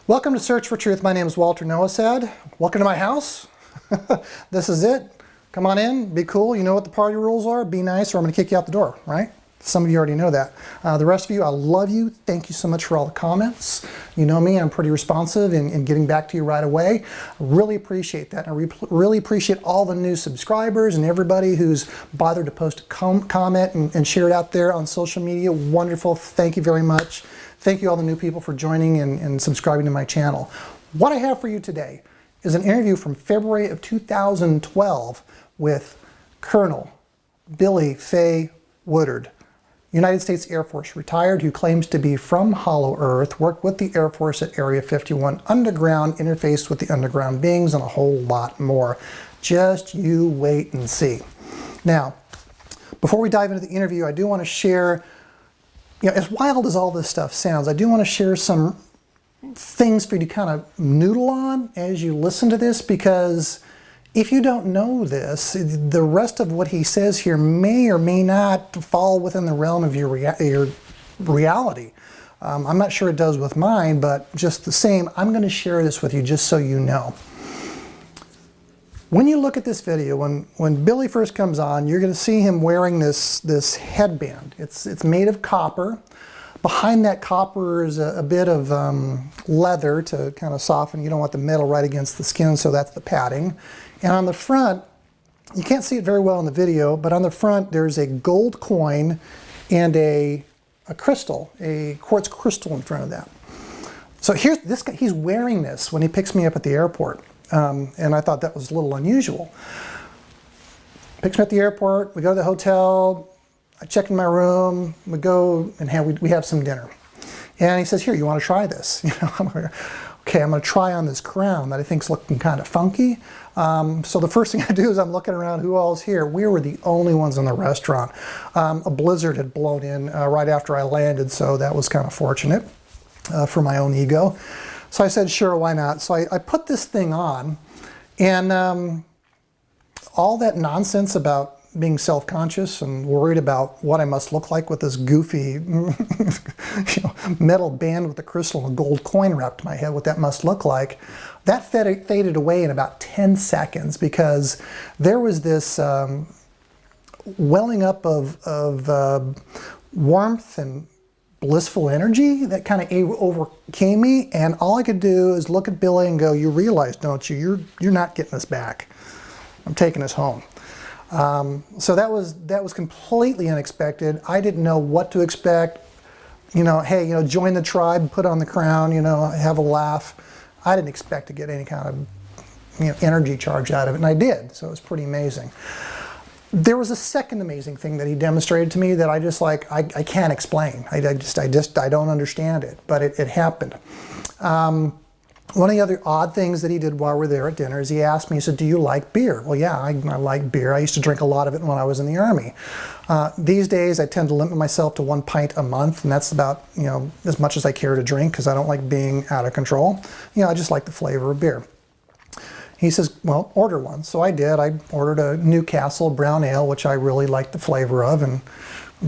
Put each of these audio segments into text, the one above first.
Welcome to Search for Truth. My name is Walter Noasad. Welcome to my house. This is it. Come on in, be cool. You know what the party rules are. Be nice or I'm going to kick you out the door, right? Some of you already know that. The rest of you, I love you. Thank you so much for all the comments. You know me, I'm pretty responsive in getting back to you right away. I really appreciate that. And I really appreciate all the new subscribers and everybody who's bothered to post a comment and share it out there on social media. Wonderful. Thank you very much. Thank you all the new people for joining and subscribing to my channel. What I have for you today is an interview from February of 2012 with Colonel Billy Fay Woodard, United States Air Force retired, who claims to be from Hollow Earth, worked with the Air Force at Area 51 underground, interfaced with the underground beings, and a whole lot more. Just you wait and see. Now, before we dive into the interview, I do want to share, as wild as all this stuff sounds, I do want to share some things for you to kind of noodle on as you listen to this, because if you don't know this, the rest of what he says here may or may not fall within the realm of your reality. I'm not sure it does with mine, but just the same, I'm going to share this with you just so you know. When you look at this video, when Billy first comes on, you're going to see him wearing this headband. It's made of copper. Behind that copper is a bit of leather to kind of soften. You don't want the metal right against the skin, so that's the padding. And on the front, you can't see it very well in the video, but on the front there's a gold coin and a crystal, a quartz crystal in front of that. So here's this guy, he's wearing this when he picks me up at the airport. And I thought that was a little unusual. Picks me at the airport, we go to the hotel, I check in my room, we go and we have some dinner. And he says, here, you want to try this? I'm like, okay, I'm going to try on this crown that I think's looking kind of funky. So the first thing I do is I'm looking around, who all's here? We were the only ones in the restaurant. A blizzard had blown in right after I landed, so that was kind of fortunate for my own ego. So I said, sure, why not? So I put this thing on, and all that nonsense about being self-conscious and worried about what I must look like with this goofy metal band with a crystal and a gold coin wrapped in my head, what that must look like, that faded away in about 10 seconds, because there was this welling up of warmth and blissful energy that kind of overcame me, and all I could do is look at Billy and go, you realize, don't you, you're not getting us back. I'm taking us home. So that was completely unexpected. I didn't know what to expect. Hey, join the tribe, put on the crown, have a laugh. I didn't expect to get any kind of energy charge out of it, and I did. So it was pretty amazing. There was a second amazing thing that he demonstrated to me that I just I can't explain. I don't understand it, but it happened. One of the other odd things that he did while we were there at dinner is he asked me, he said, do you like beer? Well, yeah, I like beer. I used to drink a lot of it when I was in the Army. These days, I tend to limit myself to 1 pint a month, and that's about, as much as I care to drink, because I don't like being out of control. I just like the flavor of beer. He says, well, order one. So I did. I ordered a Newcastle brown ale, which I really liked the flavor of, and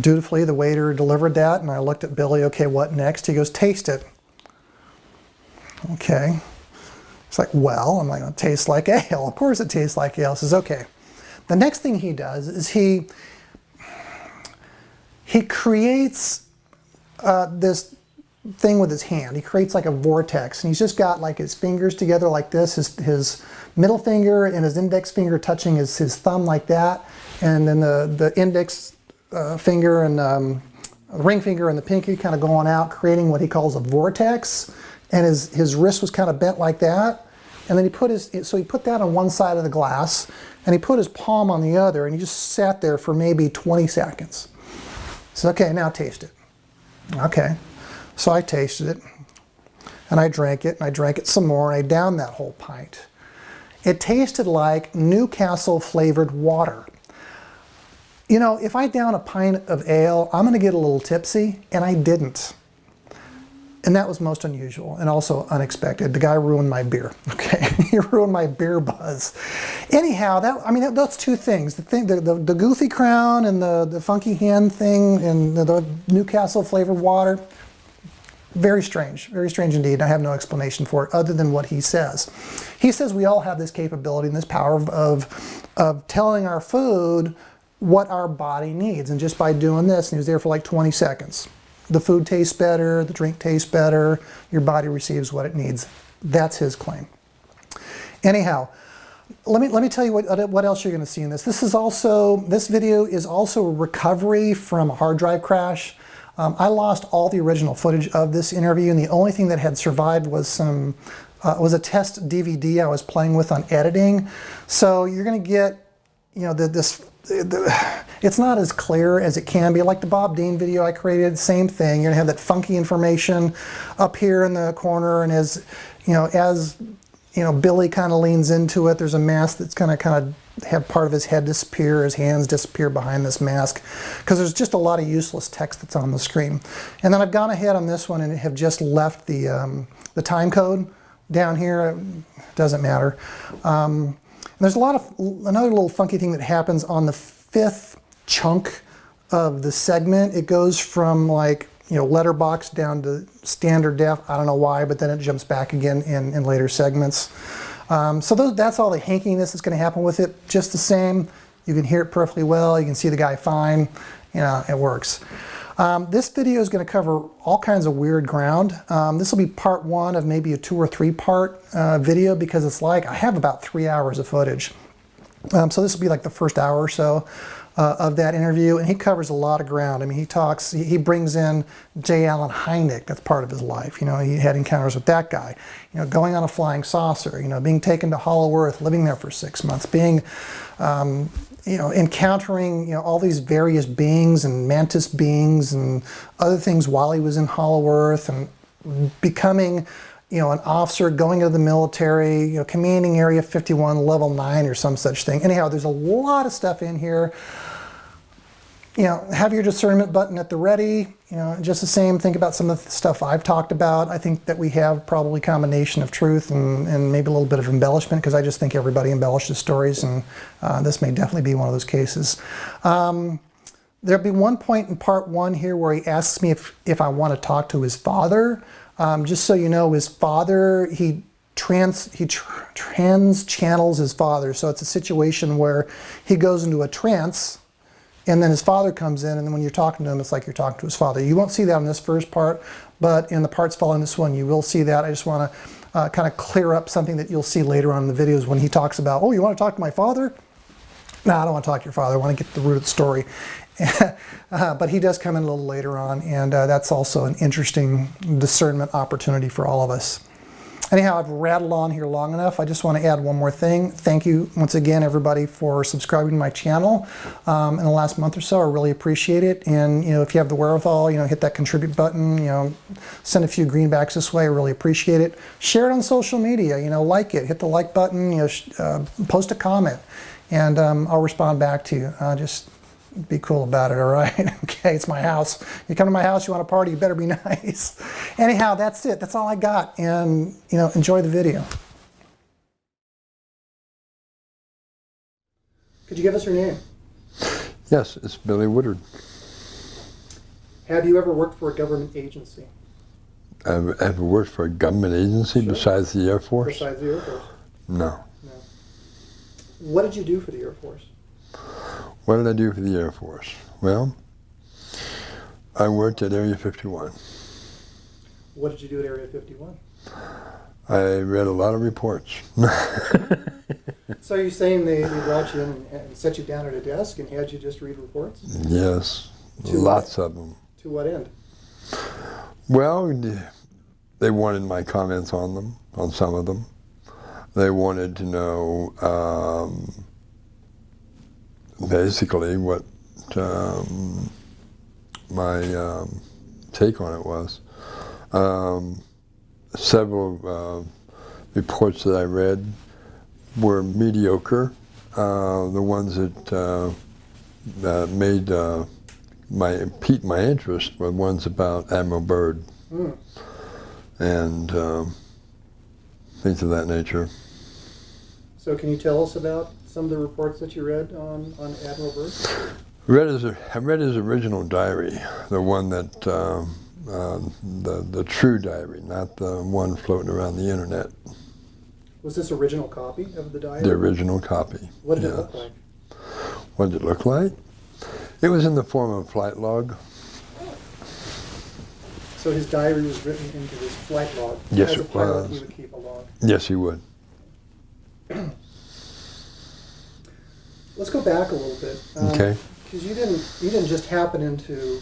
dutifully the waiter delivered that, and I looked at Billy, okay, what next? He goes, taste it. Okay. It's like, well, I'm like, it tastes like ale. Of course it tastes like ale. He says, okay. The next thing he does is he creates this thing with his hand. He creates like a vortex, and he's just got like his fingers together like this, his middle finger and his index finger touching his thumb like that, and then the index finger and the ring finger and the pinky kind of going out, creating what he calls a vortex. And his wrist was kind of bent like that, and then he put that on one side of the glass, and he put his palm on the other, and he just sat there for maybe 20 seconds. He said, okay, now taste it. Okay. So I tasted it, and I drank it, and I drank it some more, and I downed that whole pint. It tasted like Newcastle flavored water. If I down a pint of ale, I'm going to get a little tipsy, and I didn't. And that was most unusual and also unexpected. The guy ruined my beer. Okay, he ruined my beer buzz. Anyhow, those two things: the goofy crown and the funky hand thing and the Newcastle flavored water. Very strange indeed. I have no explanation for it other than what he says. He says we all have this capability and this power of telling our food what our body needs, and just by doing this, and he was there for like 20 seconds, the food tastes better, the drink tastes better, your body receives what it needs. That's his claim. Anyhow, let me tell you what else you're going to see in this. This video is also a recovery from a hard drive crash. I lost all the original footage of this interview, and the only thing that had survived was a test DVD I was playing with on editing. So you're going to get, you know, it's not as clear as it can be. Like the Bob Dean video I created, same thing. You're going to have that funky information up here in the corner, and as Billy kind of leans into it, there's a mask that's going to kind of have part of his head disappear, his hands disappear behind this mask, because there's just a lot of useless text that's on the screen. And then I've gone ahead on this one and have just left the time code down here. It doesn't matter. There's another little funky thing that happens on the 5th chunk of the segment. It goes from, like, letterbox down to standard def. I don't know why, but then it jumps back again in later segments. So that's all the hinkiness that's going to happen with it. Just the same, you can hear it perfectly well. You can see the guy fine. It works. This video is going to cover all kinds of weird ground. This will be part 1 of maybe a 2 or 3 part video, because it's like I have about 3 hours of footage. So this will be like the first hour or so of that interview, and he covers a lot of ground. I mean, he brings in J. Allen Hynek. That's part of his life. He had encounters with that guy. Going on a flying saucer. Being taken to Hollow Earth, living there for 6 months, being encountering all these various beings and mantis beings and other things while he was in Hollow Earth, and becoming an officer, going into the military, commanding Area 51, level 9 or some such thing. Anyhow, there's a lot of stuff in here. Have your discernment button at the ready. Just the same, think about some of the stuff I've talked about. I think that we have probably a combination of truth and maybe a little bit of embellishment, because I just think everybody embellishes stories, and this may definitely be one of those cases. There'll be one point in part 1 here where he asks me if I want to talk to his father. Just so you know, his father, he trans channels his father. So it's a situation where he goes into a trance, and then his father comes in, and then when you're talking to him, it's like you're talking to his father. You won't see that in this first part, but in the parts following this one, you will see that. I just want to kind of clear up something that you'll see later on in the videos when he talks about, oh, you want to talk to my father? No, I don't want to talk to your father. I want to get to the root of the story. But he does come in a little later on, and that's also an interesting discernment opportunity for all of us. Anyhow, I've rattled on here long enough. I just want to add one more thing. Thank you once again, everybody, for subscribing to my channel in the last month or so. I really appreciate it. And if you have the wherewithal, hit that contribute button. Send a few greenbacks this way. I really appreciate it. Share it on social media. Like it. Hit the like button. Post a comment, and I'll respond back to you. Just be cool about it, all right? Okay, it's my house. You come to my house, you want to party, you better be nice. Anyhow, that's it. That's all I got. And, enjoy the video. Could you give us your name? Yes, it's Billy Woodard. Have you ever worked for a government agency? I've ever worked for a government agency besides the Air Force? Besides the Air Force? No. No. What did you do for the Air Force? What did I do for the Air Force? Well, I worked at Area 51. What did you do at Area 51? I read a lot of reports. So you're saying they brought you in and set you down at a desk and had you just read reports? Yes, lots of them. To what end? Well, they wanted my comments on them, on some of them. They wanted to know basically what my take on it was. Several reports that I read were mediocre. The ones that made piqued my interest were ones about Admiral Byrd and things of that nature. So can you tell us about some of the reports that you read on Admiral Byrd? I read his original diary, the one that the true diary, not the one floating around the internet. Was this original copy of the diary? The original copy. What did yes. it look like? What did it look like? It was in the form of a flight log. So his diary was written into this flight log. Yes, As a it pilot, was. he would keep a log. Yes, he would. Let's go back a little bit. Okay. Because you didn't just happen into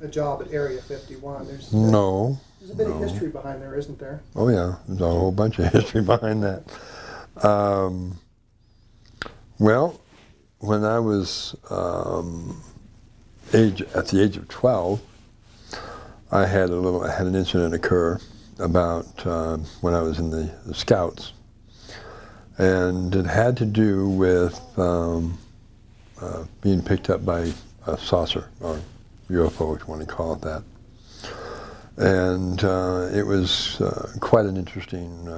a job at Area 51. There's a bit of history behind there, isn't there? Oh yeah, there's a whole bunch of history behind that. Well, when I was at the age of 12, I had an incident occur about when I was in the Scouts, and it had to do with being picked up by a saucer or UFO, if you want to call it that. And it was quite an interesting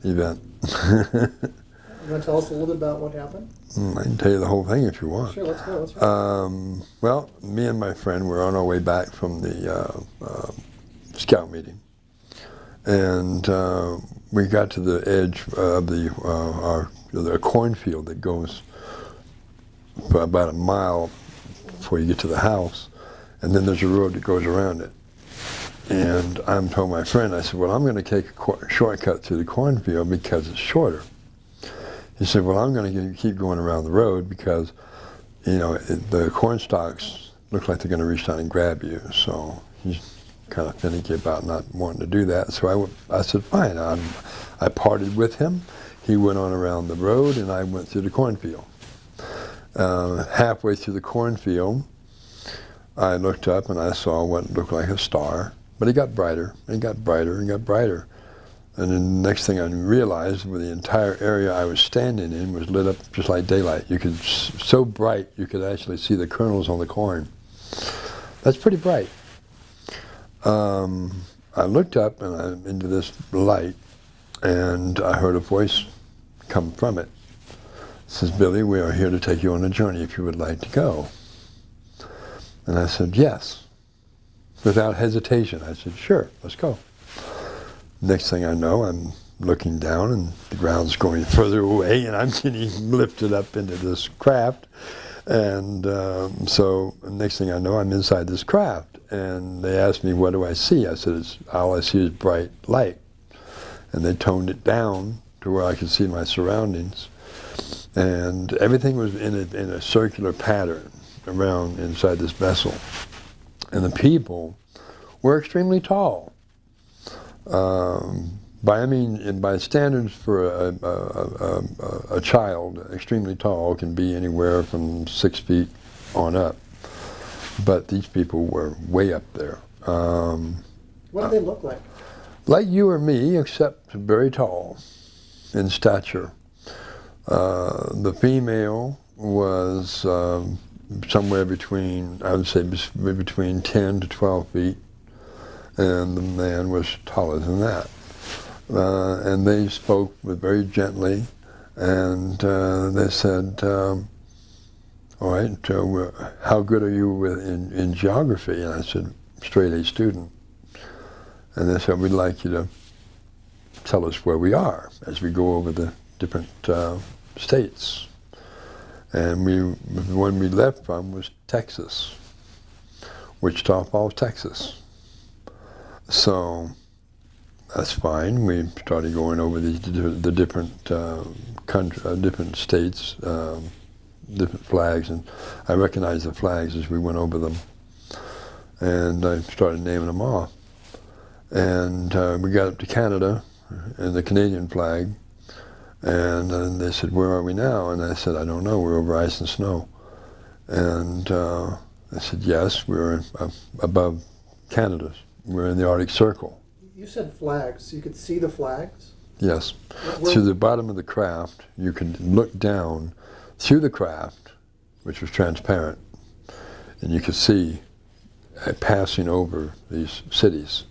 event. You want to tell us a little bit about what happened? I can tell you the whole thing if you want. Sure, let's go. Let's go. Well, me and my friend were on our way back from the scout meeting, and we got to the edge of the cornfield that goes for about a mile before you get to the house, and then there's a road that goes around it. And I told my friend, I said, well, I'm going to take a shortcut through the cornfield because it's shorter. He said, well, I'm going to keep going around the road because, you know, the corn stalks look like they're going to reach down and grab you. So he's kind of finicky about not wanting to do that. So I said, fine. I parted with him. He went on around the road, and I went through the cornfield. Halfway through the cornfield, I looked up and I saw what looked like a star, but it got brighter, and got brighter, and got brighter. And then the next thing I realized, the entire area I was standing in was lit up just like daylight. You could, so bright, you could actually see the kernels on the corn. That's pretty bright. I looked up and into this light, and I heard a voice come from it. It says, Billy, we are here to take you on a journey if you would like to go. And I said, yes. Without hesitation, I said, sure, let's go. Next thing I know, I'm looking down, and the ground's going further away, and I'm getting lifted up into this craft. And so next thing I know, I'm inside this craft. And they asked me, what do I see? I said, all I see is bright light. And they toned it down to where I could see my surroundings. And everything was in a circular pattern around inside this vessel. And the people were extremely tall. By standards for a child, extremely tall can be anywhere from 6 feet on up. But these people were way up there. What did they look like? Like you or me, except very tall in stature. The female was somewhere between, I would say, between 10 to 12 feet, and the man was taller than that. And they spoke very gently, and they said, all right, how good are you in geography? And I said, straight A student. And they said, we'd like you to tell us where we are as we go over the different states. And the one we left from was Texas, Wichita Falls, Texas. So that's fine. We started going over the different different states, different flags, and I recognized the flags as we went over them. And I started naming them off. And we got up to Canada and the Canadian flag. And they said, where are we now? And I said, I don't know, we're over ice and snow. And I said, yes, we're above Canada. We're in the Arctic Circle. You said flags. You could see the flags? Yes. Through the bottom of the craft, you could look down through the craft, which was transparent, and you could see passing over these cities.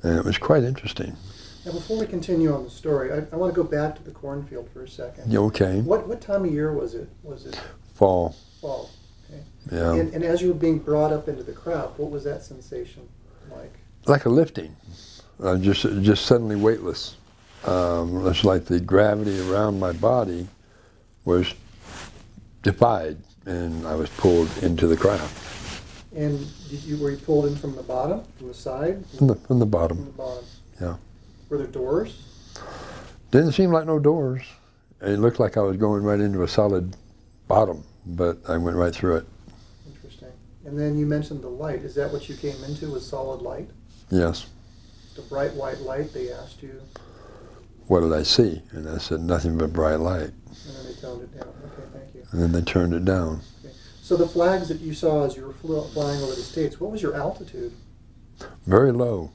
And it was quite interesting. Now, before we continue on the story, I want to go back to the cornfield for a second. Yeah, okay. What time of year was it? Was it Fall. fall? Okay. Yeah. And as you were being brought up into the craft, what was that sensation like? Like a lifting, just suddenly weightless. It's like the gravity around my body was defied, and I was pulled into the craft. And were you pulled in from the bottom, from the side? From the From bottom, the bottom. yeah. Were there doors? Didn't seem like no doors. It looked like I was going right into a solid bottom, but I went right through it. Interesting. And then you mentioned the light. Is that what you came into, was solid light? Yes. The bright white light, they asked you, What did I see? And I said, nothing but bright light. and then they toned it down. Okay, thank you. And then they turned it down. Okay. So the flags that you saw as you were flying over the States, what was your altitude? Very low.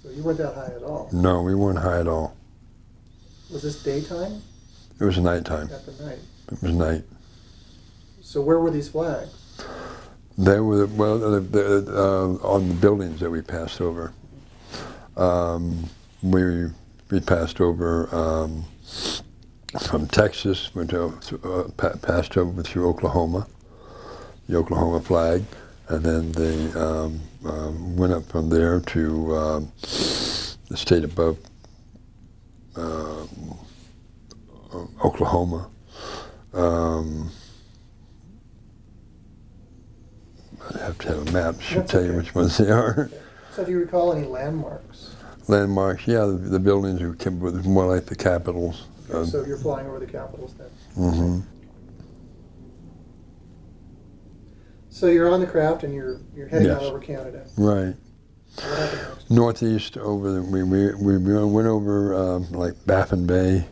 So you weren't that high at all. No, we weren't high at all. Was this daytime? It was nighttime. At the night. It was night. So where were these flags? They were, well, on the buildings that we passed over. We passed over from Texas, passed over through Oklahoma, the Oklahoma flag, and then they went up from there to the state above Oklahoma. I have to have a map to That's tell okay. you which ones they are. Okay. So do you recall any landmarks? Landmarks, yeah, the buildings were more like the capitals. Okay, so you're flying over the capitals then. Mm-hmm. So you're on the craft and you're heading Yes. out over Canada. Right. What happened next? Northeast over we went over like Baffin Bay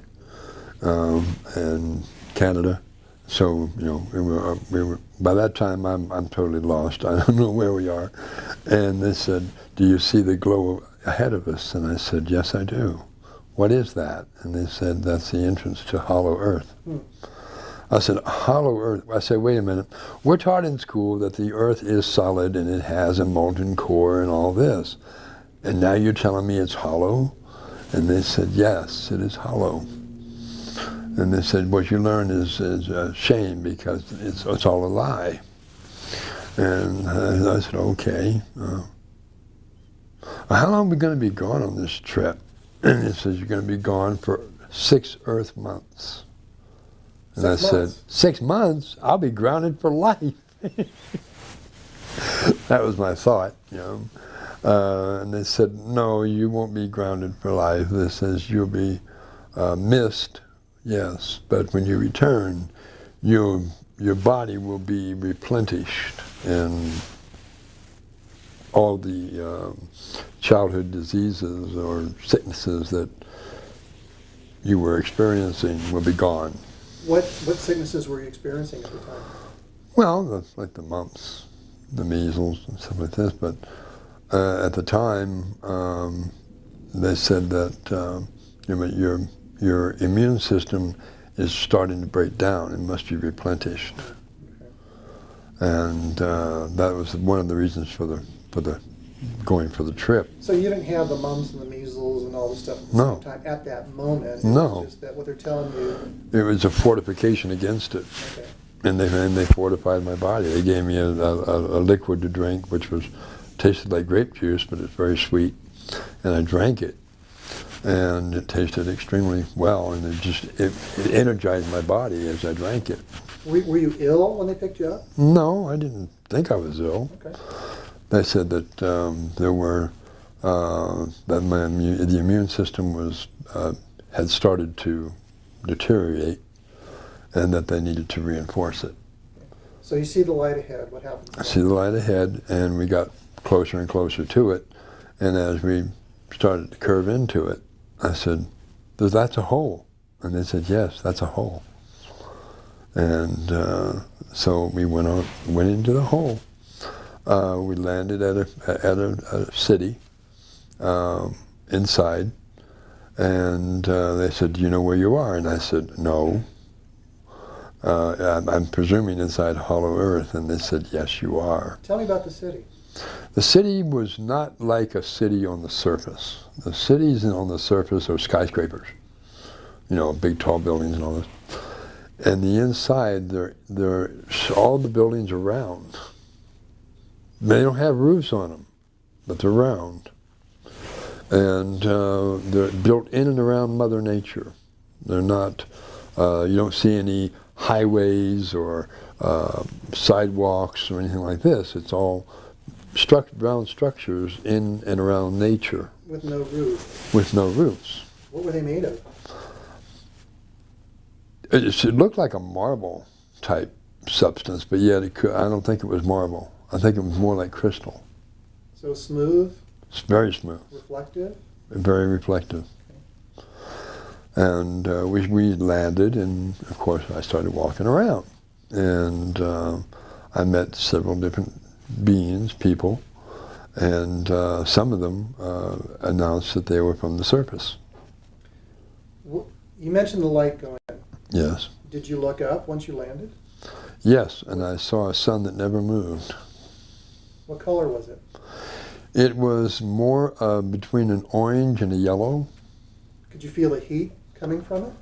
and Canada. So we were by that time I'm totally lost. I don't know where we are. And they said, "Do you see the glow ahead of us?" And I said, "Yes, I do." "What is that?" And they said, "That's the entrance to Hollow Earth." I said, "Hollow Earth?" I said, "Wait a minute. We're taught in school that the Earth is solid and it has a molten core and all this. And now you're telling me it's hollow?" And they said, "Yes, it is hollow." And they said, "What you learn is a shame because it's all a lie." And I said, "Okay. How long are we going to be gone on this trip?" And it says, "You're going to be gone for 6 Earth months." And I said, 6 months? I'll be grounded for life. That was my thought, And they said, "No, you won't be grounded for life." They says, "You'll be missed, yes, but when you return, your body will be replenished and all the childhood diseases or sicknesses that you were experiencing will be gone." What sicknesses were you experiencing at the time? Well, like the mumps, the measles, and stuff like this. But at the time, they said that your immune system is starting to break down and must be replenished. Okay. And that was one of the reasons for the going for the trip. So you didn't have the mumps and the measles and all the stuff at the No. same time at that moment. It No. was just that what they're telling you. It was a fortification against it. Okay. And they fortified my body. They gave me a liquid to drink, which tasted like grape juice, but it's very sweet. And I drank it, and it tasted extremely well, and it energized my body as I drank it. Were you ill when they picked you up? No, I didn't think I was ill. Okay. They said that there were that the immune system had started to deteriorate, and that they needed to reinforce it. So you see the light ahead. What happens? I see the light ahead, and we got closer and closer to it. And as we started to curve into it, I said, "That's a hole." And they said, "Yes, that's a hole." And so we went into the hole. We landed at a city inside, and they said, "Do you know where you are?" And I said, "No." I'm presuming inside Hollow Earth, and they said, "Yes, you are." Tell me about the city. The city was not like a city on the surface. The cities on the surface are skyscrapers, big tall buildings and all this. And the inside, they're all the buildings are round. They don't have roofs on them, but they're round. And they're built in and around Mother Nature. They're not, you don't see any highways or sidewalks or anything like this. It's all round structures in and around nature. With no roof. With no roofs. What were they made of? It looked like a marble type substance, but yet I don't think it was marble. I think it was more like crystal. So smooth? It's very smooth. Reflective? Very reflective. Okay. And we landed, and of course I started walking around. And I met several different beings, people, and some of them announced that they were from the surface. You mentioned the light going in. Yes. Did you look up once you landed? Yes, and I saw a sun that never moved. What color was it? It was more between an orange and a yellow. Could you feel the heat coming from it?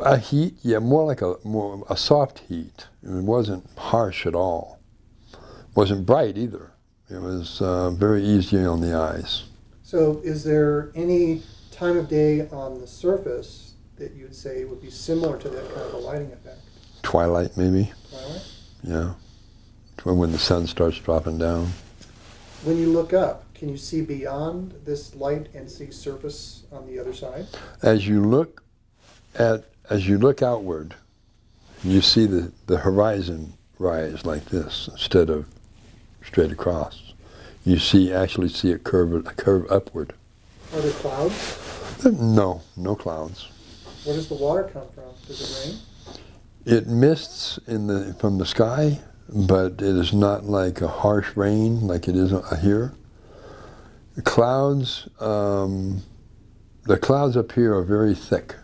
A heat, yeah, more like a soft heat. It wasn't harsh at all. It wasn't bright either. It was very easy on the eyes. So is there any time of day on the surface that you'd say would be similar to that kind of a lighting effect? Twilight, maybe. Twilight? Yeah. When the sun starts dropping down. When you look up, can you see beyond this light and see surface on the other side? As you look outward, you see the horizon rise like this instead of straight across. You actually see it curve upward. Are there clouds? No clouds. Where does the water come from? Does it rain? It mists from the sky, but it is not like a harsh rain like it is here. The clouds up here are very thick,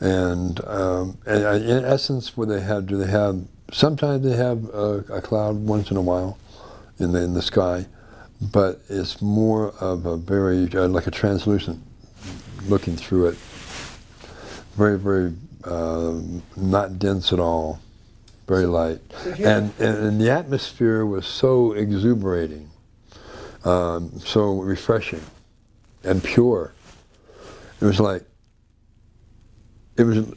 and in essence, do they have? Sometimes they have a cloud once in a while in the sky, but it's more of a very like a translucent, looking through it. Very, very not dense at all, very light. And the atmosphere was so exuberating, so refreshing and pure. It was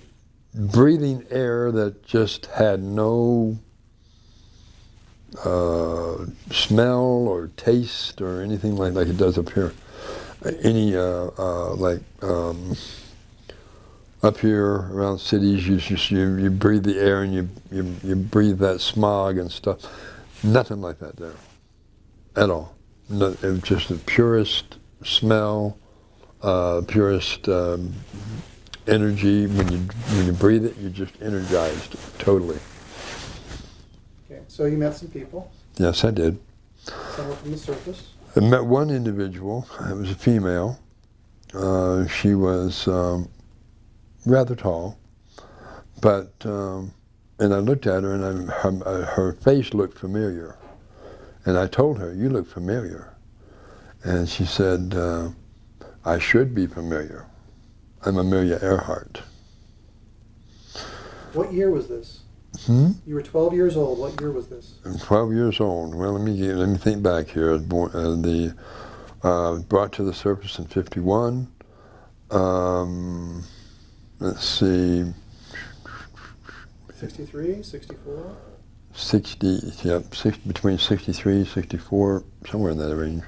breathing air that just had no smell or taste or anything like it does up here. Up here around cities, you breathe the air and you breathe that smog and stuff. Nothing like that there, at all. No, it was just the purest smell, purest energy. When you breathe it, you're just energized totally. Okay, so you met some people. Yes, I did. Some were from the surface. I met one individual. It was a female. She was rather tall, but and I looked at her, and her face looked familiar, and I told her, "You look familiar," and she said, "I should be familiar. I'm Amelia Earhart." What year was this? Hmm? You were 12 years old. What year was this? I'm 12 years old. Well, let me think back here. I was born, brought to the surface in '51. Let's see. 63, 64? 60, yeah, between 63, 64, somewhere in that range.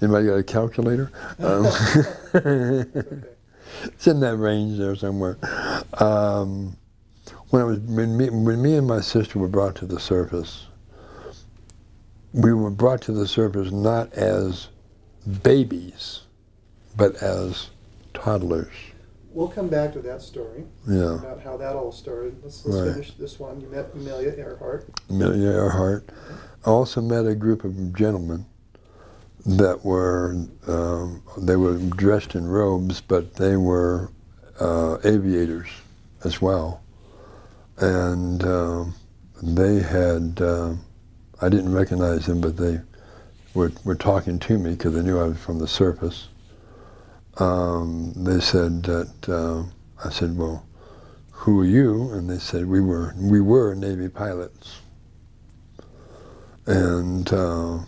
Anybody got a calculator? Okay. It's in that range there somewhere. When me and my sister were brought to the surface, we were brought to the surface not as babies, but as toddlers. We'll come back to that story. Yeah. About how that all started. Let's Right. finish this one. You met Amelia Earhart. Amelia Earhart. I also met a group of gentlemen that were, they were dressed in robes, but they were aviators as well. And they had, I didn't recognize them, but they were talking to me because they knew I was from the surface. they said that, I said, well, who are you? And they said, we were Navy pilots. And our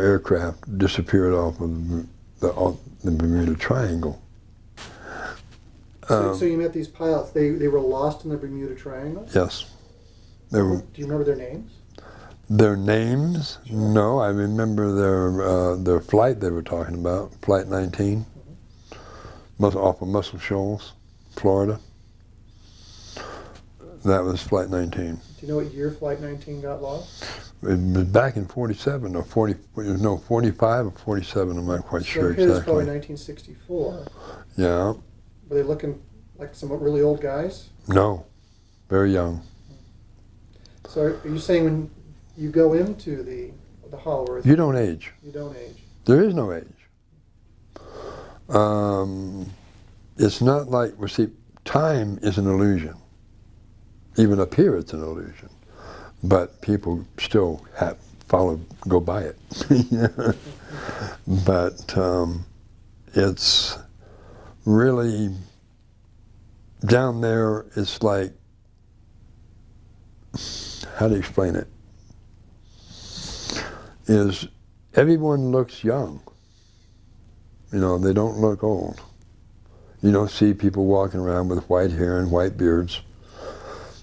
aircraft disappeared off of the Bermuda Triangle. So you met these pilots. They were lost in the Bermuda Triangle? Yes. Do you remember their names? Their names? No, I remember their flight they were talking about, Flight 19, off of Muscle Shoals, Florida. That was Flight 19. Do you know what year Flight 19 got lost? It was back in 47 or 45 or 47, I'm not quite sure So it was exactly. probably 1964. Yeah. Were they looking like some really old guys? No, very young. So are you saying when you go into the Hollow Earth, You don't age. you don't age? There is no age. It's not like, well, see, time is an illusion. Even up here it's an illusion. But people still go by it. But it's really, down there, it's like, how do you explain it? Is everyone looks young. You know, they don't look old. You don't see people walking around with white hair and white beards.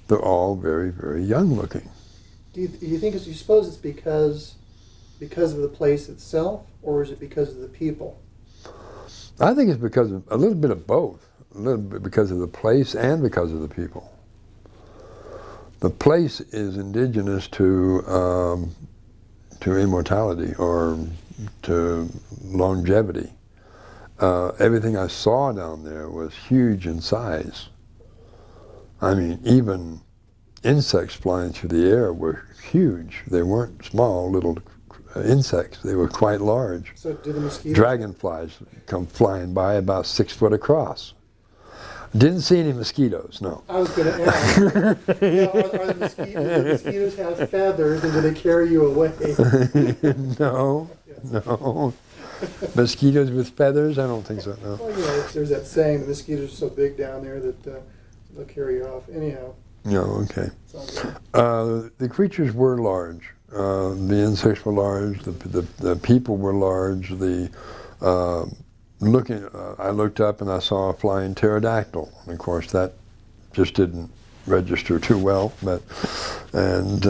They're all very, very young looking. Do you think you suppose it's because of the place itself, or is it because of the people? I think it's because of a little bit of both. A little bit because of the place and because of the people. The place is indigenous to immortality or to longevity. Everything I saw down there was huge in size. I mean, even insects flying through the air were huge. They weren't small little insects. They were quite large. So do the mosquitoes? Dragonflies come flying by about 6 foot across. Didn't see any mosquitoes, no. I was going to ask. Are the mosquitoes have feathers, and do they carry you away? No, no. Mosquitoes with feathers? I don't think so, no. Well, you know, there's that saying, the mosquitoes are so big down there that they'll carry you off. Anyhow. No, okay. Sounds good. The creatures were large. The insects were large. The people were large. I looked up and I saw a flying pterodactyl. And of course, that just didn't register too well. And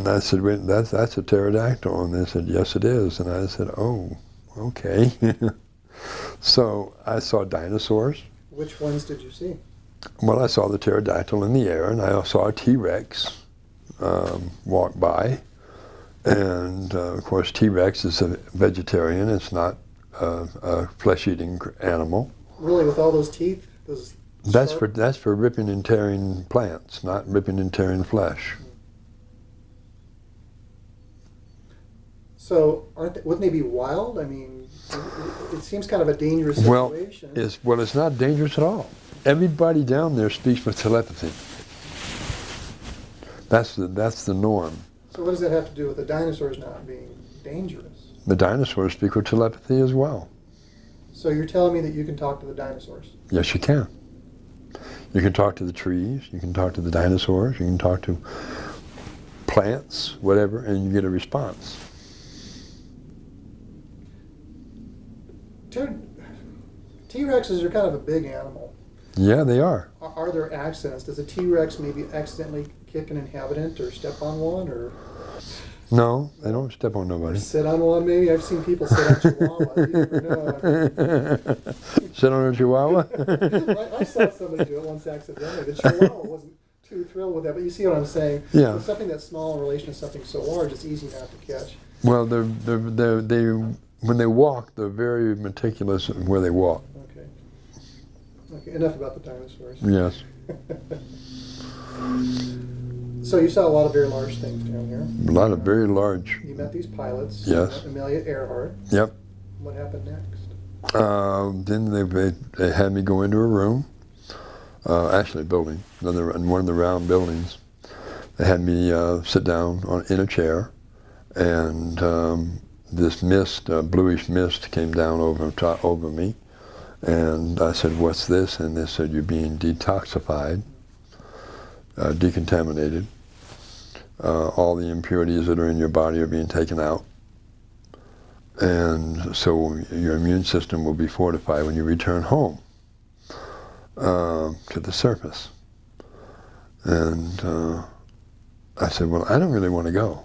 I said, "Wait, that's a pterodactyl." And they said, "Yes, it is." And I said, "Oh, okay." So I saw dinosaurs. Which ones did you see? Well, I saw the pterodactyl in the air, and I saw a T-Rex walk by. And of course, T-Rex is a vegetarian. It's not a flesh-eating animal. Really, with all those teeth? That's for ripping and tearing plants, not ripping and tearing flesh. So wouldn't they be wild? I mean, it seems kind of a dangerous situation. It's not dangerous at all. Everybody down there speaks with telepathy. That's the norm. So what does that have to do with the dinosaurs not being dangerous? The dinosaurs speak with telepathy as well. So you're telling me that you can talk to the dinosaurs? Yes, you can. You can talk to the trees, you can talk to the dinosaurs, you can talk to plants, whatever, and you get a response. T-Rexes are kind of a big animal. Yeah, they are. Are there accidents? Does a T-Rex maybe accidentally kick an inhabitant or step on one, or No, they don't step on nobody. sit on one maybe? I've seen people sit on chihuahuas. You never know. Sit on a chihuahua? I saw somebody do it once accidentally. The chihuahua wasn't too thrilled with that, but you see what I'm saying? Yeah. With something that's small in relation to something so large, it's easy not to catch. Well, when they walk, they're very meticulous in where they walk. Okay. Okay, enough about the dinosaurs. Yes. So you saw a lot of very large things down here. A lot of very large. You met these pilots. Yes. Amelia Earhart. Yep. What happened next? Then they had me go into a room, actually a building, in one of the round buildings. They had me sit down in a chair, and this mist, bluish mist, came down over me, and I said, "What's this?" And they said, "You're being detoxified, decontaminated. All the impurities that are in your body are being taken out, and so your immune system will be fortified when you return home to the surface." And I said, "Well, I don't really want to go.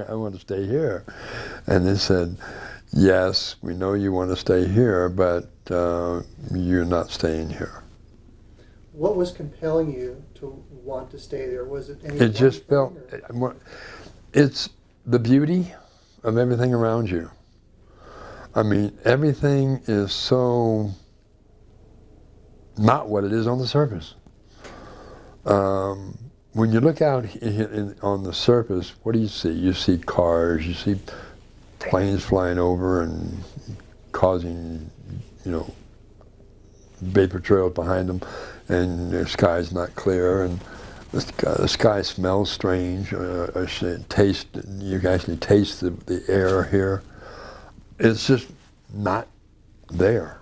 I want to stay here." And they said, "Yes, we know you want to stay here, but you're not staying here." What was compelling you to want to stay there? Was it any? It just felt, it's the beauty of everything around you. I mean, everything is so not what it is on the surface. When you look out on the surface, what do you see? You see cars, you see planes flying over and causing, vapor trails behind them, and the sky's not clear, and the sky smells strange. You can actually taste the air here. It's just not there.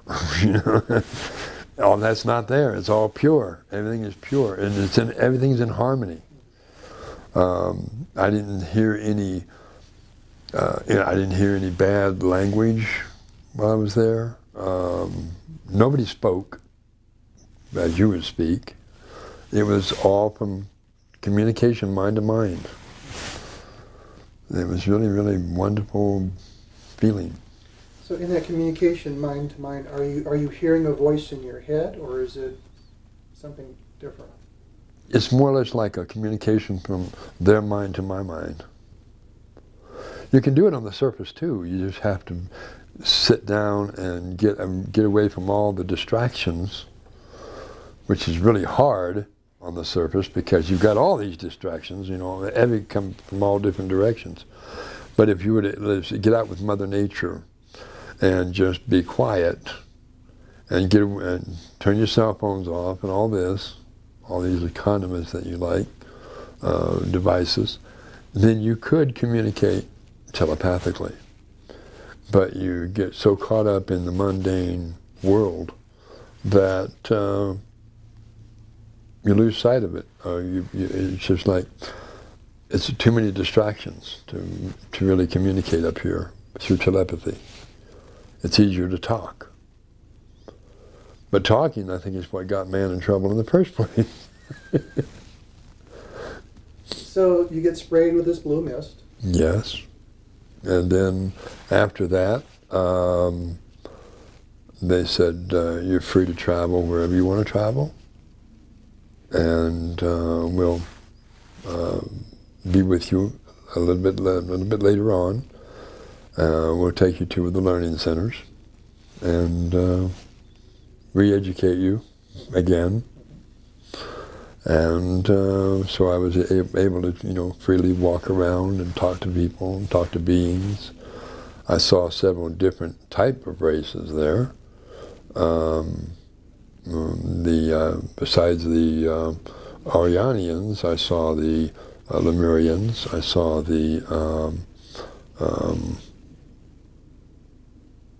All that's not there. It's all pure. Everything is pure, and everything's in harmony. I didn't hear any. I didn't hear any bad language while I was there. Nobody spoke as you would speak. It was all from communication, mind to mind. It was really, really wonderful feeling. So in that communication, mind to mind, are you hearing a voice in your head, or is it something different? It's more or less like a communication from their mind to my mind. You can do it on the surface too. You just have to sit down and get away from all the distractions, which is really hard on the surface because you've got all these distractions, every come from all different directions. But if you were to get out with Mother Nature and just be quiet and turn your cell phones off and all these condiments that you like, devices, then you could communicate telepathically. But you get so caught up in the mundane world that you lose sight of it. It's just like, it's too many distractions to really communicate up here through telepathy. It's easier to talk. But talking, I think, is what got man in trouble in the first place. So you get sprayed with this blue mist. Yes. And then after that, they said, you're free to travel wherever you want to travel. And we'll be with you a little bit later on. We'll take you to the learning centers and re-educate you again. And so I was able to, freely walk around and talk to people and talk to beings. I saw several different type of races there. Besides the Aryanians, I saw the Lemurians. I saw the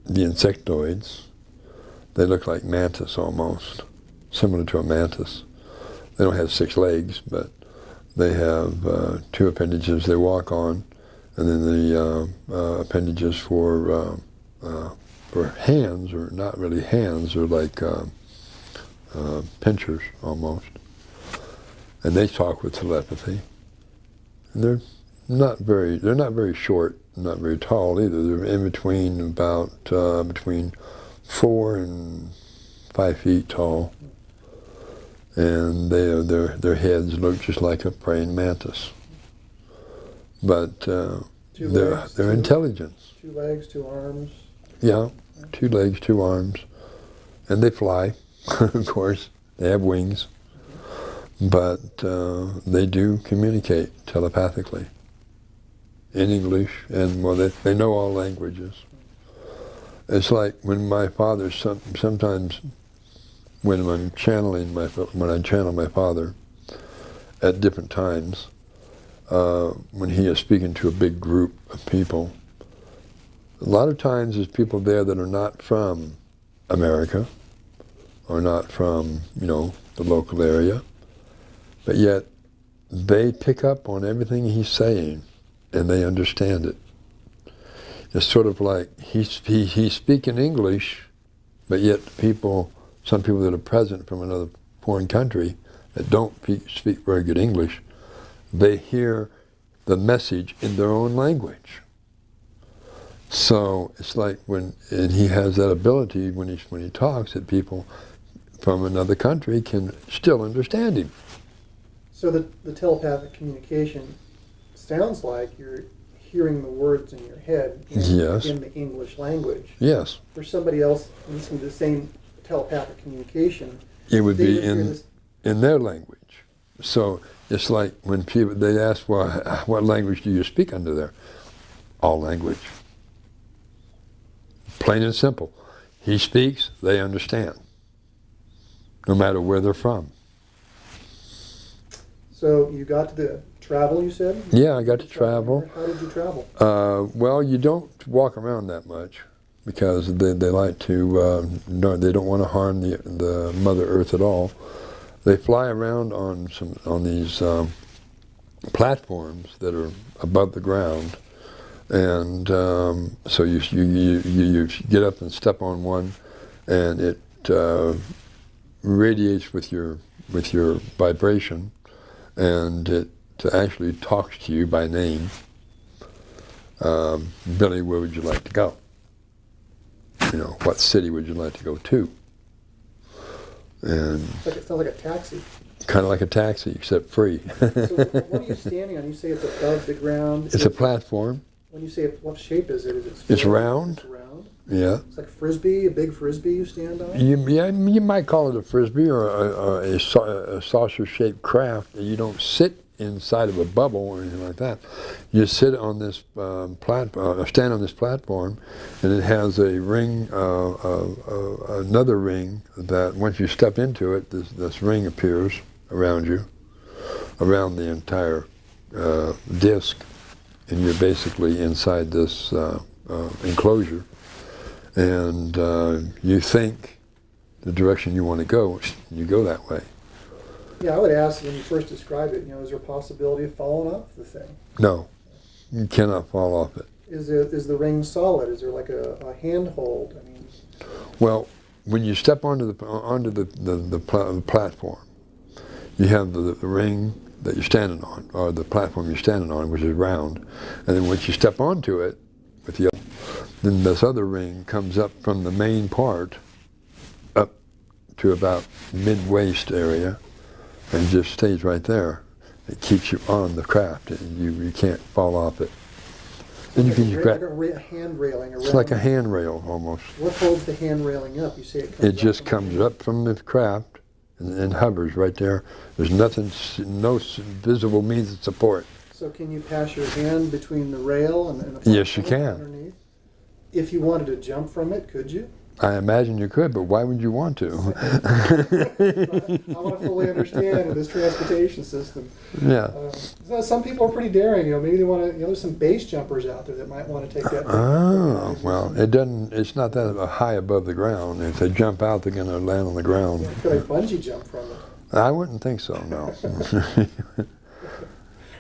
insectoids. They look like mantis almost, similar to a mantis. They don't have 6 legs, but they have 2 appendages they walk on, and then the appendages for hands, or not really hands, they're like pinchers almost. And they talk with telepathy. And they're not very short, not very tall either. They're in between between 4 and 5 feet tall. And their heads look just like a praying mantis. But they're intelligent. 2 legs, 2 arms. Yeah, 2 legs, 2 arms. And they fly, of course. They have wings. But they do communicate telepathically in English, and they know all languages. It's like when my father, sometimes when I channel my father at different times, when he is speaking to a big group of people, A lot of times there's people there that are not from America or not from, the local area, but yet they pick up on everything he's saying and they understand it. It's sort of like he's speaking English, but yet some people that are present from another foreign country that don't speak very good English, they hear the message in their own language. So it's like and he has that ability when he talks that people from another country can still understand him. So the telepathic communication sounds like you're hearing the words in your head Yes. in the English language. Yes. For somebody else listening to the same telepathic communication, It would they be would hear this. in their language. So it's like when they ask, well, what language do you speak under there? All language. Plain and simple. He speaks, they understand. No matter where they're from. So you got to the travel, you said? Yeah, I got to travel. How did you travel? Well, you don't walk around that much because they like to, they don't want to harm the Mother Earth at all. They fly around on these platforms that are above the ground, and so you get up and step on one, and it radiates with your vibration, and it actually talks to you by name. Billy, where would you like to go? What city would you like to go to? And It sounds like a taxi. kind of like a taxi, except free. So what are you standing on? You say it's above the ground. It's a platform. When you say what shape is it? Is it It's square? round. It's round. Yeah. It's like a frisbee, a big frisbee you stand on. You might call it a frisbee or a saucer-shaped craft. You don't sit inside of a bubble or anything like that. You sit on this stand on this platform, and it has a ring, another ring that once you step into it, this ring appears around you, around the entire disc, and you're basically inside this enclosure. And you think the direction you want to go, you go that way. Yeah, I would ask when you first described it, is there a possibility of falling off the thing? No, you cannot fall off it. Is the ring solid? Is there like a handhold? I mean, Well, when you step onto the platform, you have the ring that you're standing on, or the platform you're standing on, which is round, and then once you step onto it, then this other ring comes up from the main part up to about mid-waist area and just stays right there. It keeps you on the craft, and you can't fall off it. Then you can like a hand railing around. It's like a handrail almost. What holds the hand railing up? You say it comes It just comes up from the craft and hovers right there. There's nothing, no visible means of support. So can you pass your hand between the rail and the Yes, you can. underneath? If you wanted to jump from it, could you? I imagine you could, but why would you want to? I want to fully understand this transportation system. Yeah. So some people are pretty daring. Maybe they want to. There's some base jumpers out there that might want to take that. Oh, well, it doesn't. It's not that high above the ground. If they jump out, they're going to land on the ground. Yeah, could I bungee jump from it? I wouldn't think so. No.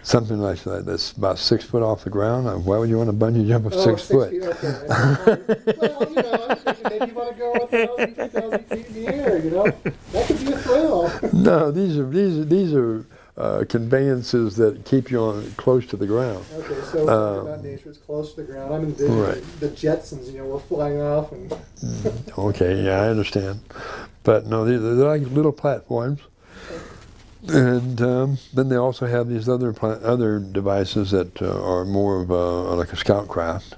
Something like that. That's about 6 foot off the ground. Why would you want to bungee jump of 6 foot? 6 feet. Okay. Well, I'm thinking maybe you want to go 1,000, 2,000 feet in the air. That could be a thrill. No, these are conveyances that keep you close to the ground. Okay, so we're talking about nature. It's close to the ground. I'm envisioning Right. the Jetsons. We're flying off and. Okay, yeah, I understand. But no, they're like little platforms. And then they also have these other devices that are more of like a scout craft,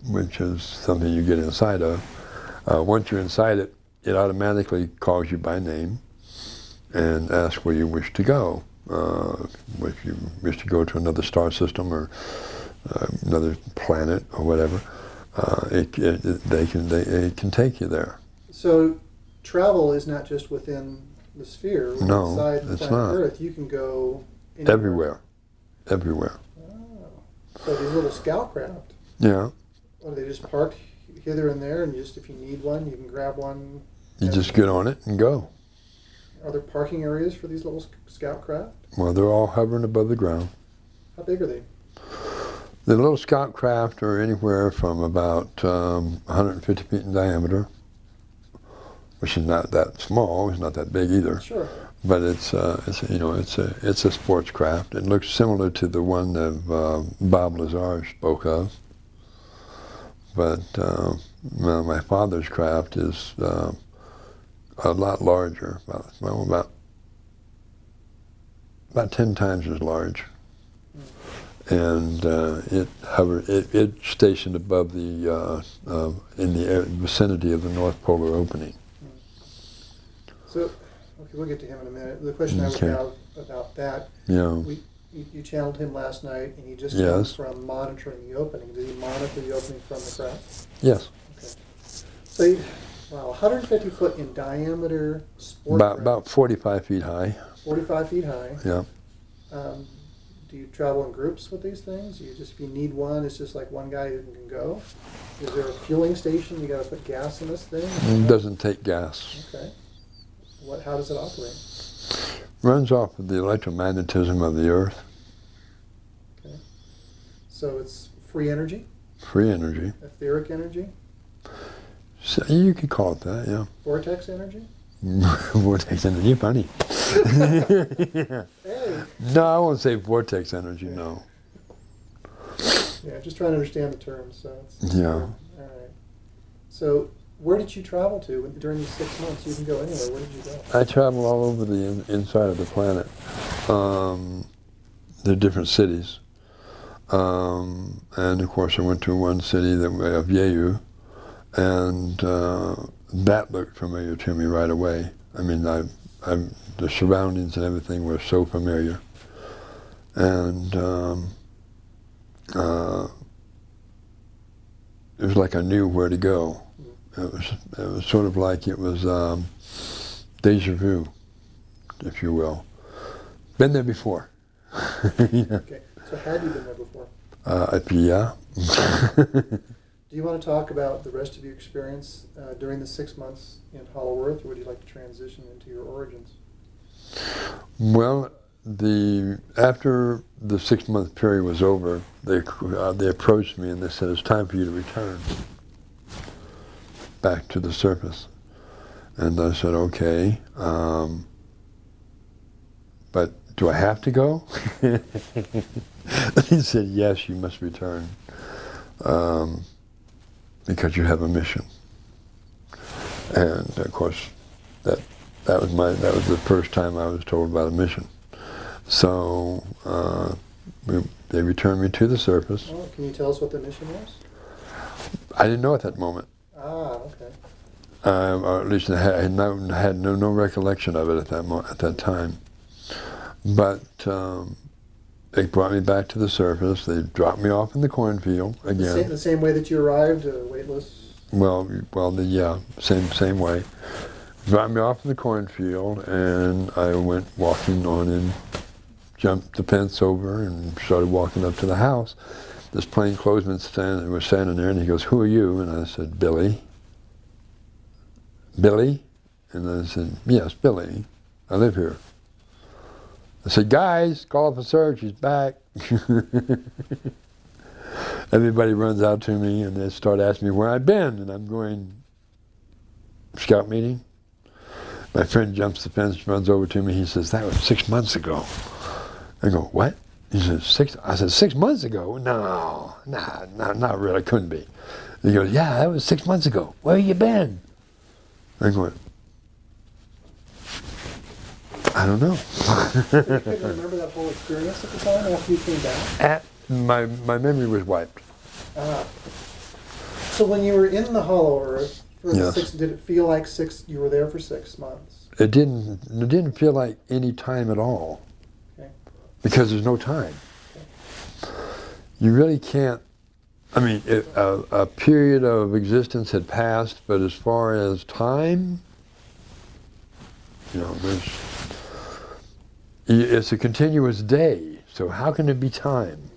which is something you get inside of. Once you're inside it, it automatically calls you by name and asks where you wish to go. If you wish to go to another star system or another planet or whatever, it can take you there. So travel is not just within the sphere. No, Inside it's planet not. Earth, you can go anywhere. Everywhere. Oh. So these little scout craft. Yeah. Or they just park hither and there, and just if you need one, you can grab one? You just get on it and go. Are there parking areas for these little scout craft? Well, they're all hovering above the ground. How big are they? The little scout craft are anywhere from about 150 feet in diameter, which is not that small. It's not that big either. Sure. But it's a sports craft. It looks similar to the one that Bob Lazar spoke of. But my father's craft is a lot larger, about 10 times as large. And it's stationed above the in the vicinity of the North Polar opening. So, okay, we'll get to him in a minute. The question I would have about that, Yeah. you channeled him last night, and he just Yes. came from monitoring the opening. Did he monitor the opening from the craft? Yes. Okay. So, wow, 150 foot in diameter sport craft, About 45 feet high. 45 feet high. Yeah. Do you travel in groups with these things? If you need one, it's just like one guy who can go? Is there a fueling station? You got to put gas in this thing? It doesn't take gas. Okay. How does it operate? Runs off of the electromagnetism of the Earth. Okay. So it's free energy? Free energy. Etheric energy? So you could call it that, yeah. Vortex energy? Vortex energy, you're funny. Yeah. Hey! No, I won't say vortex energy, no. Yeah, just trying to understand the terms. So Yeah. All right. So where did you travel to during these 6 months? You can go anywhere. Where did you go? I travel all over the inside of the planet. The different cities. And of course I went to one city of Yehu, and that looked familiar to me right away. I mean, the surroundings and everything were so familiar. And it was like I knew where to go. It was sort of like it was deja vu, if you will. Been there before. Yeah. Okay. So had you been there before? Yeah. Do you want to talk about the rest of your experience during the 6 months in Hollow Earth, or would you like to transition into your origins? Well, after the 6-month period was over, they approached me and they said, it's time for you to return back to the surface. And I said, okay, but do I have to go? He said, yes, you must return, because you have a mission. And of course, that was the first time I was told about a mission. So they returned me to the surface. Oh, can you tell us what the mission was? I didn't know at that moment. Ah, okay. Or at least I had no recollection of it at that time. But they brought me back to the surface. They dropped me off in the cornfield again. The same way that you arrived, weightless? Yeah, same way. Dropped me off in the cornfield, and I went walking on and jumped the fence over and started walking up to the house. This plainclothesman was standing there, and he goes, "Who are you?" And I said, "Billy." "Billy?" And I said, "Yes, Billy. I live here." I said, "Guys, call up a search. He's back." Everybody runs out to me, and they start asking me where I've been, and I'm going, "Scout meeting." My friend jumps the fence, runs over to me. He says, "That was 6 months ago." I go, "What?" He says, 6? I said, 6 months ago? No, not really, couldn't be. He goes, "Yeah, that was 6 months ago. Where you been?" I go, "I don't know." You couldn't remember that whole experience at the time after you came back? My memory was wiped. So when you were in the Hollow Earth, Yes. did it feel like you were there for 6 months? It didn't feel like any time at all. Okay. Because there's no time. Okay. You really can't. I mean, a period of existence had passed, but as far as time, it's a continuous day. So how can it be time?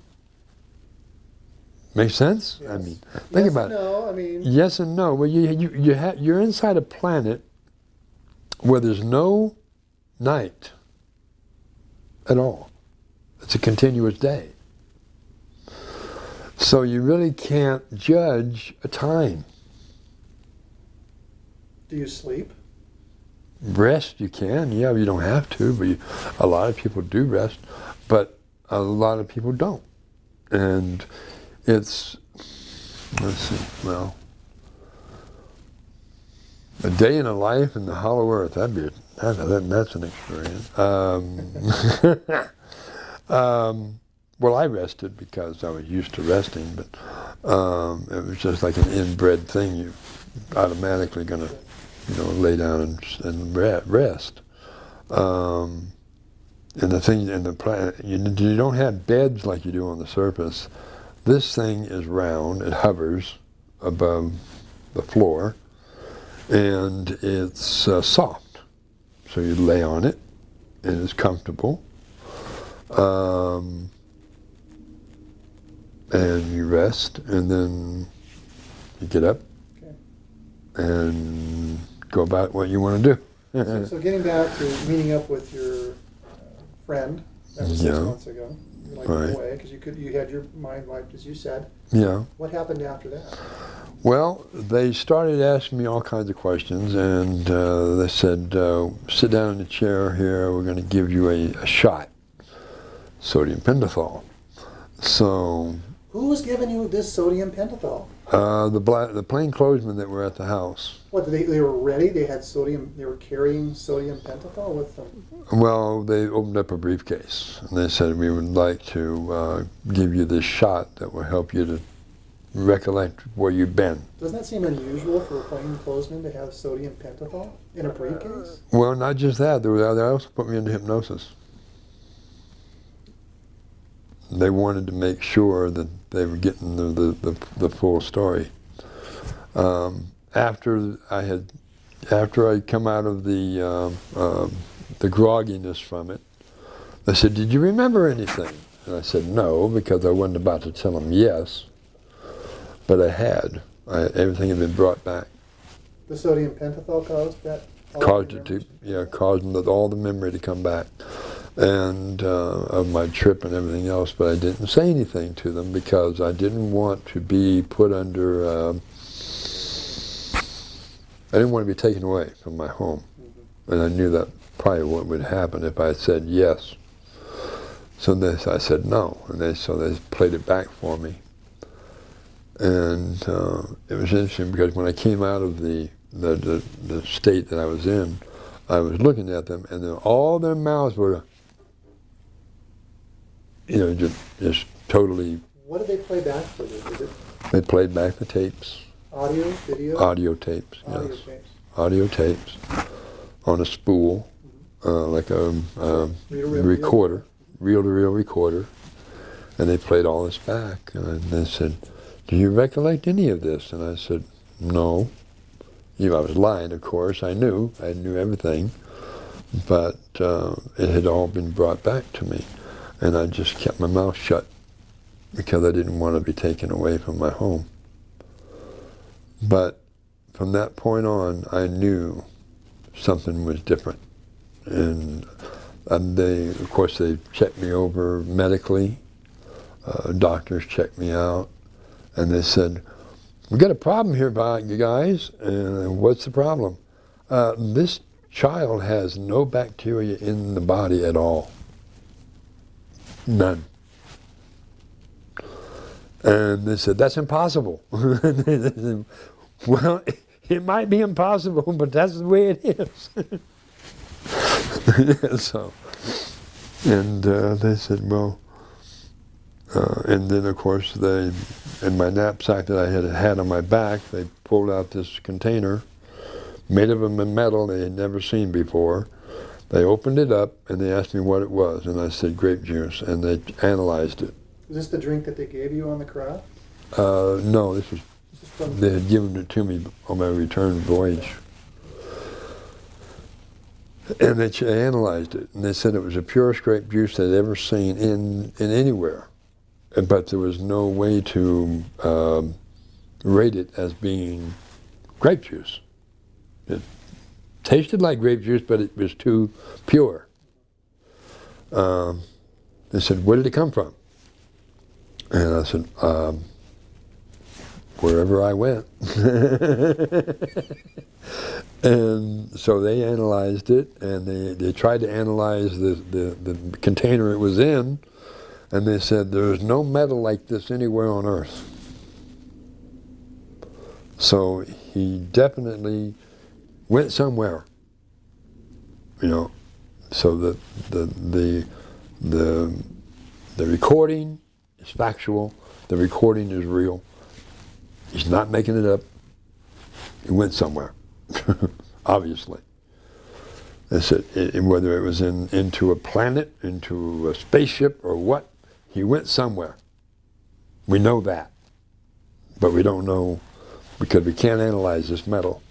Make sense? Yes. I mean, think Yes about and no, I mean, it. Yes and no. Well, you're inside a planet where there's no night at all. It's a continuous day. So you really can't judge a time. do you sleep? Rest you can, yeah, you don't have to, but a lot of people do rest, but a lot of people don't. And it's, let's see, well, a day in a life in the hollow earth, that's an experience. Well, I rested because I was used to resting, but it was just like an inbred thing. You're automatically going to, lay down and rest. And the thing in the planet, you don't have beds like you do on the surface. This thing is round. It hovers above the floor, and it's soft. So you lay on it, and it's comfortable. And you rest, and then you get up and go about what you want to do. So getting back to meeting up with your friend, that was 6 months ago. You like Right. away because you had your mind wiped, as you said. Yeah. What happened after that? Well, they started asking me all kinds of questions, and they said, sit down in the chair here, we're going to give you a shot, sodium pentothal. So Who was giving you this sodium pentothal? the plainclothesmen that were at the house. What, they were ready? They had sodium, they were carrying sodium pentothal with them? Well, they opened up a briefcase, and they said, we would like to give you this shot that will help you to recollect where you've been. Doesn't that seem unusual for a plainclothesman to have sodium pentothal in a briefcase? Well, not just that. They also put me into hypnosis. They wanted to make sure that they were getting the full story. After I'd come out of the grogginess from it, they said, "Did you remember anything?" And I said, "No," because I wasn't about to tell them yes, but I had. Everything had been brought back. The sodium pentothal caused that? Caused it to, caused all the memory to come back, and of my trip and everything else. But I didn't say anything to them because I didn't want to be put under. I didn't want to be taken away from my home, and I knew that probably what would happen if I said yes. So I said no, and they played it back for me, and it was interesting because when I came out of the state that I was in, I was looking at them, and all their mouths were, just totally. What did they play back for you? They played back the tapes. Audio, video? Audio tapes, Audio yes. tapes. Audio tapes on a spool, like a recorder, reel-to-reel recorder, and they played all this back. And they said, "Do you recollect any of this?" And I said, "No." I was lying, of course. I knew everything, but it had all been brought back to me, and I just kept my mouth shut because I didn't want to be taken away from my home. But from that point on, I knew something was different, and they checked me over medically. Doctors checked me out, and they said, "We got a problem here, you guys." And what's the problem? This child has no bacteria in the body at all. None. And they said, "That's impossible." They said, "Well, it might be impossible, but that's the way it is." So, and they said, "Well," and then of course in my knapsack that I had on my back, they pulled out this container made of a metal they had never seen before. They opened it up and they asked me what it was, and I said grape juice, and they analyzed it. Is this the drink that they gave you on the craft? No, this was From they had given it to me on my return voyage. And they analyzed it, and they said it was the purest grape juice they'd ever seen in anywhere. but there was no way to rate it as being grape juice. It tasted like grape juice, but it was too pure. They said, "Where did it come from?" And I said, "Wherever I went." And so they analyzed it, and they tried to analyze the container it was in, and they said, "There's no metal like this anywhere on Earth." So he definitely went somewhere, you know. So the recording is factual. The recording is real. He's not making it up. He went somewhere, obviously. They said whether it was into a planet, into a spaceship, or what, he went somewhere. We know that, but we don't know because we can't analyze this metal.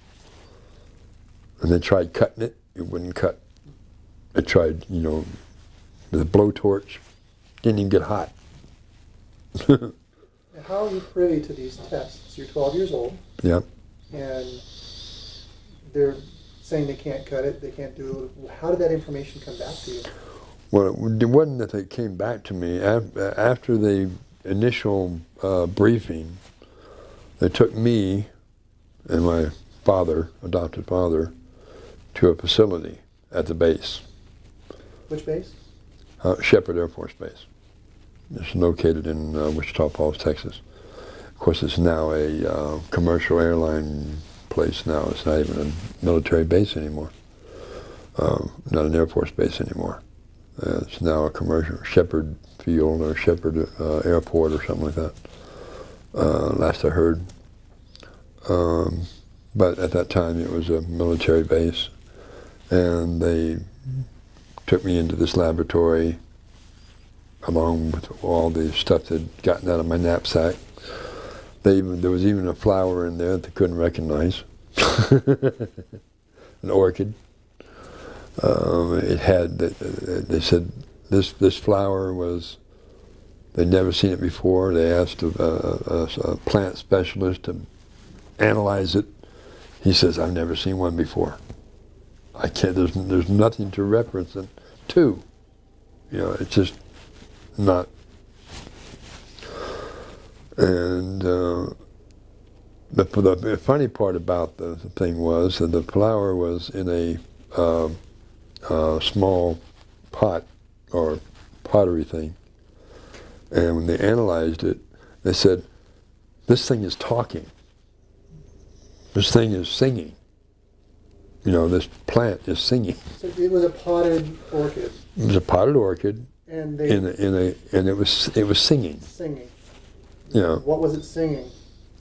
And they tried cutting it, it wouldn't cut. They tried, you know, with a blowtorch, didn't even get hot. How are you privy to these tests? You're 12 years old. Yeah. And they're saying they can't cut it, they can't do it. How did that information come back to you? Well, it wasn't that they came back to me. After the initial briefing, they took me and my father, adopted father, to a facility at the base. Which base? Shepherd Air Force Base. It's located in Wichita Falls, Texas. Of course, it's now a commercial airline place now. It's not even a military base anymore. Not an Air Force base anymore. It's now a commercial Shepherd Field or Shepherd Airport or something like that. Last I heard. But at that time, it was a military base, and they took me into this laboratory along with all the stuff they'd gotten out of my knapsack. There was even a flower in there that they couldn't recognize, an orchid. It had, they said this flower was, they'd never seen it before. They asked a plant specialist to analyze it. He says, "I've never seen one before. I can't, there's nothing to reference it to. You know, it's just not." And the funny part about the thing was that the flower was in a small pot or pottery thing. And when they analyzed it, they said, "This thing is talking. This thing is singing. You know, this plant is singing." So it was a potted orchid. It was a potted orchid, And they and it was singing. singing. You know, What was it singing?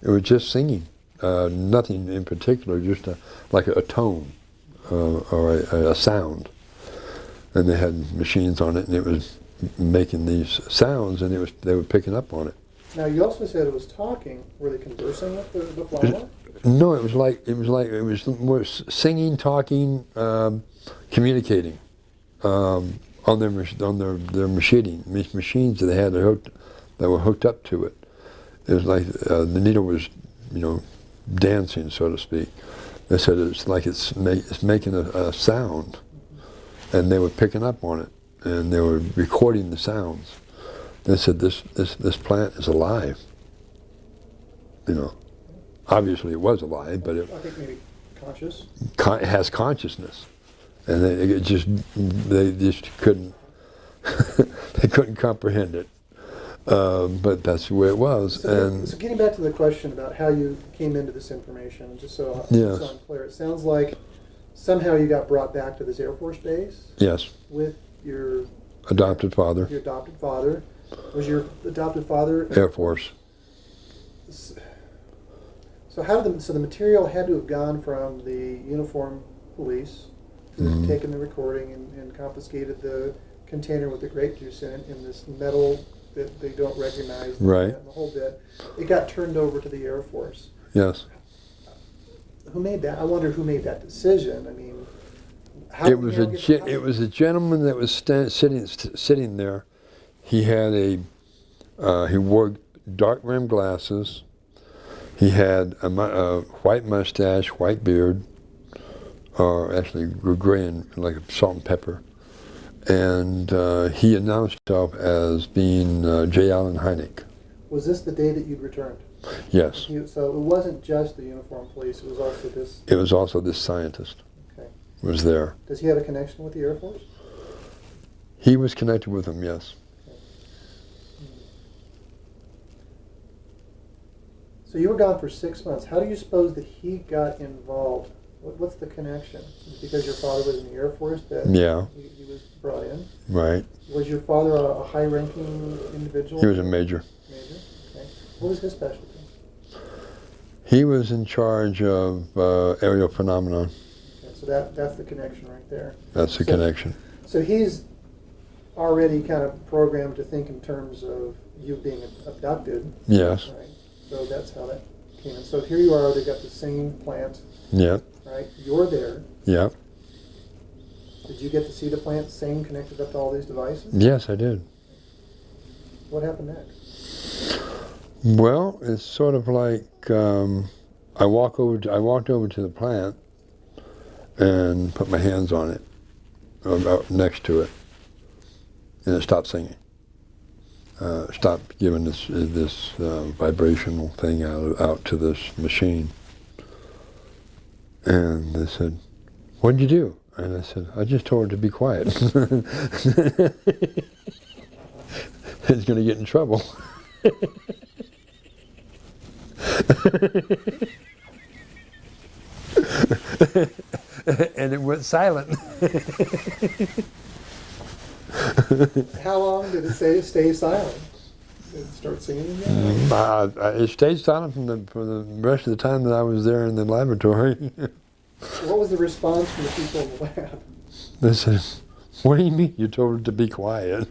it was just singing. Nothing in particular, just like a tone or a sound. And they had machines on it, and it was making these sounds, and they were picking up on it. Now you also said it was talking. Were they conversing with the flower? No, it was more singing, talking, communicating on their machines that they had that were hooked up to it. It was like the needle was, you know, dancing, so to speak. They said it's like it's making a sound, and they were picking up on it, and they were recording the sounds. They said this plant is alive. You know. Obviously, it was alive, but I think maybe conscious. It has consciousness, and they just couldn't they couldn't comprehend it. But that's the way it was. So getting back to the question about how you came into this information, just so Yes. I'm clear, it sounds like somehow you got brought back to this Air Force base. Yes. With your Adopted father. Your adopted father. Was your adopted father Air Force. So the material had to have gone from the uniformed police who had taken the recording and confiscated the container with the grape juice in it, in this metal that they don't recognize, Right. and the whole bit. It got turned over to the Air Force. Yes. Who made that? I wonder who made that decision. I mean, how It was a gentleman that was sitting there. He had He wore dark rimmed glasses. He had a white mustache, white beard, or actually gray and like salt and pepper. And he announced himself as being J. Allen Hynek. Was this the day that you'd returned? Yes. So it wasn't just the uniformed police, it was also this... It was also this scientist. Okay. Was there. Does he have a connection with the Air Force? He was connected with them, yes. Okay. So you were gone for 6 months. How do you suppose that he got involved? What's the connection? Because your father was in the Air Force that Yeah. he was brought in? Right. Was your father a high-ranking individual? He was a major. Major? Okay. What was his specialty? He was in charge of aerial phenomenon. Okay, so that's the connection right there. That's the connection. So he's already kind of programmed to think in terms of you being abducted. Yes. Right. So that's how that came in. So here you are, they've got the same plant. Yep. Right. You're there. Yep. Did you get to see the plant, same connected up to all these devices? Yes, I did. What happened next? Well, it's sort of like I walked over to the plant and put my hands on it, next to it, and it stopped singing. Stopped giving this vibrational thing out to this machine. And they said, "What did you do?" And I said, "I just told her to be quiet." It's going to get in trouble. And it went silent. How long did it stay silent? Did it start singing again? It stayed silent for the rest of the time that I was there in the laboratory. What was the response from the people in the lab? They said, "What do you mean you told her to be quiet?"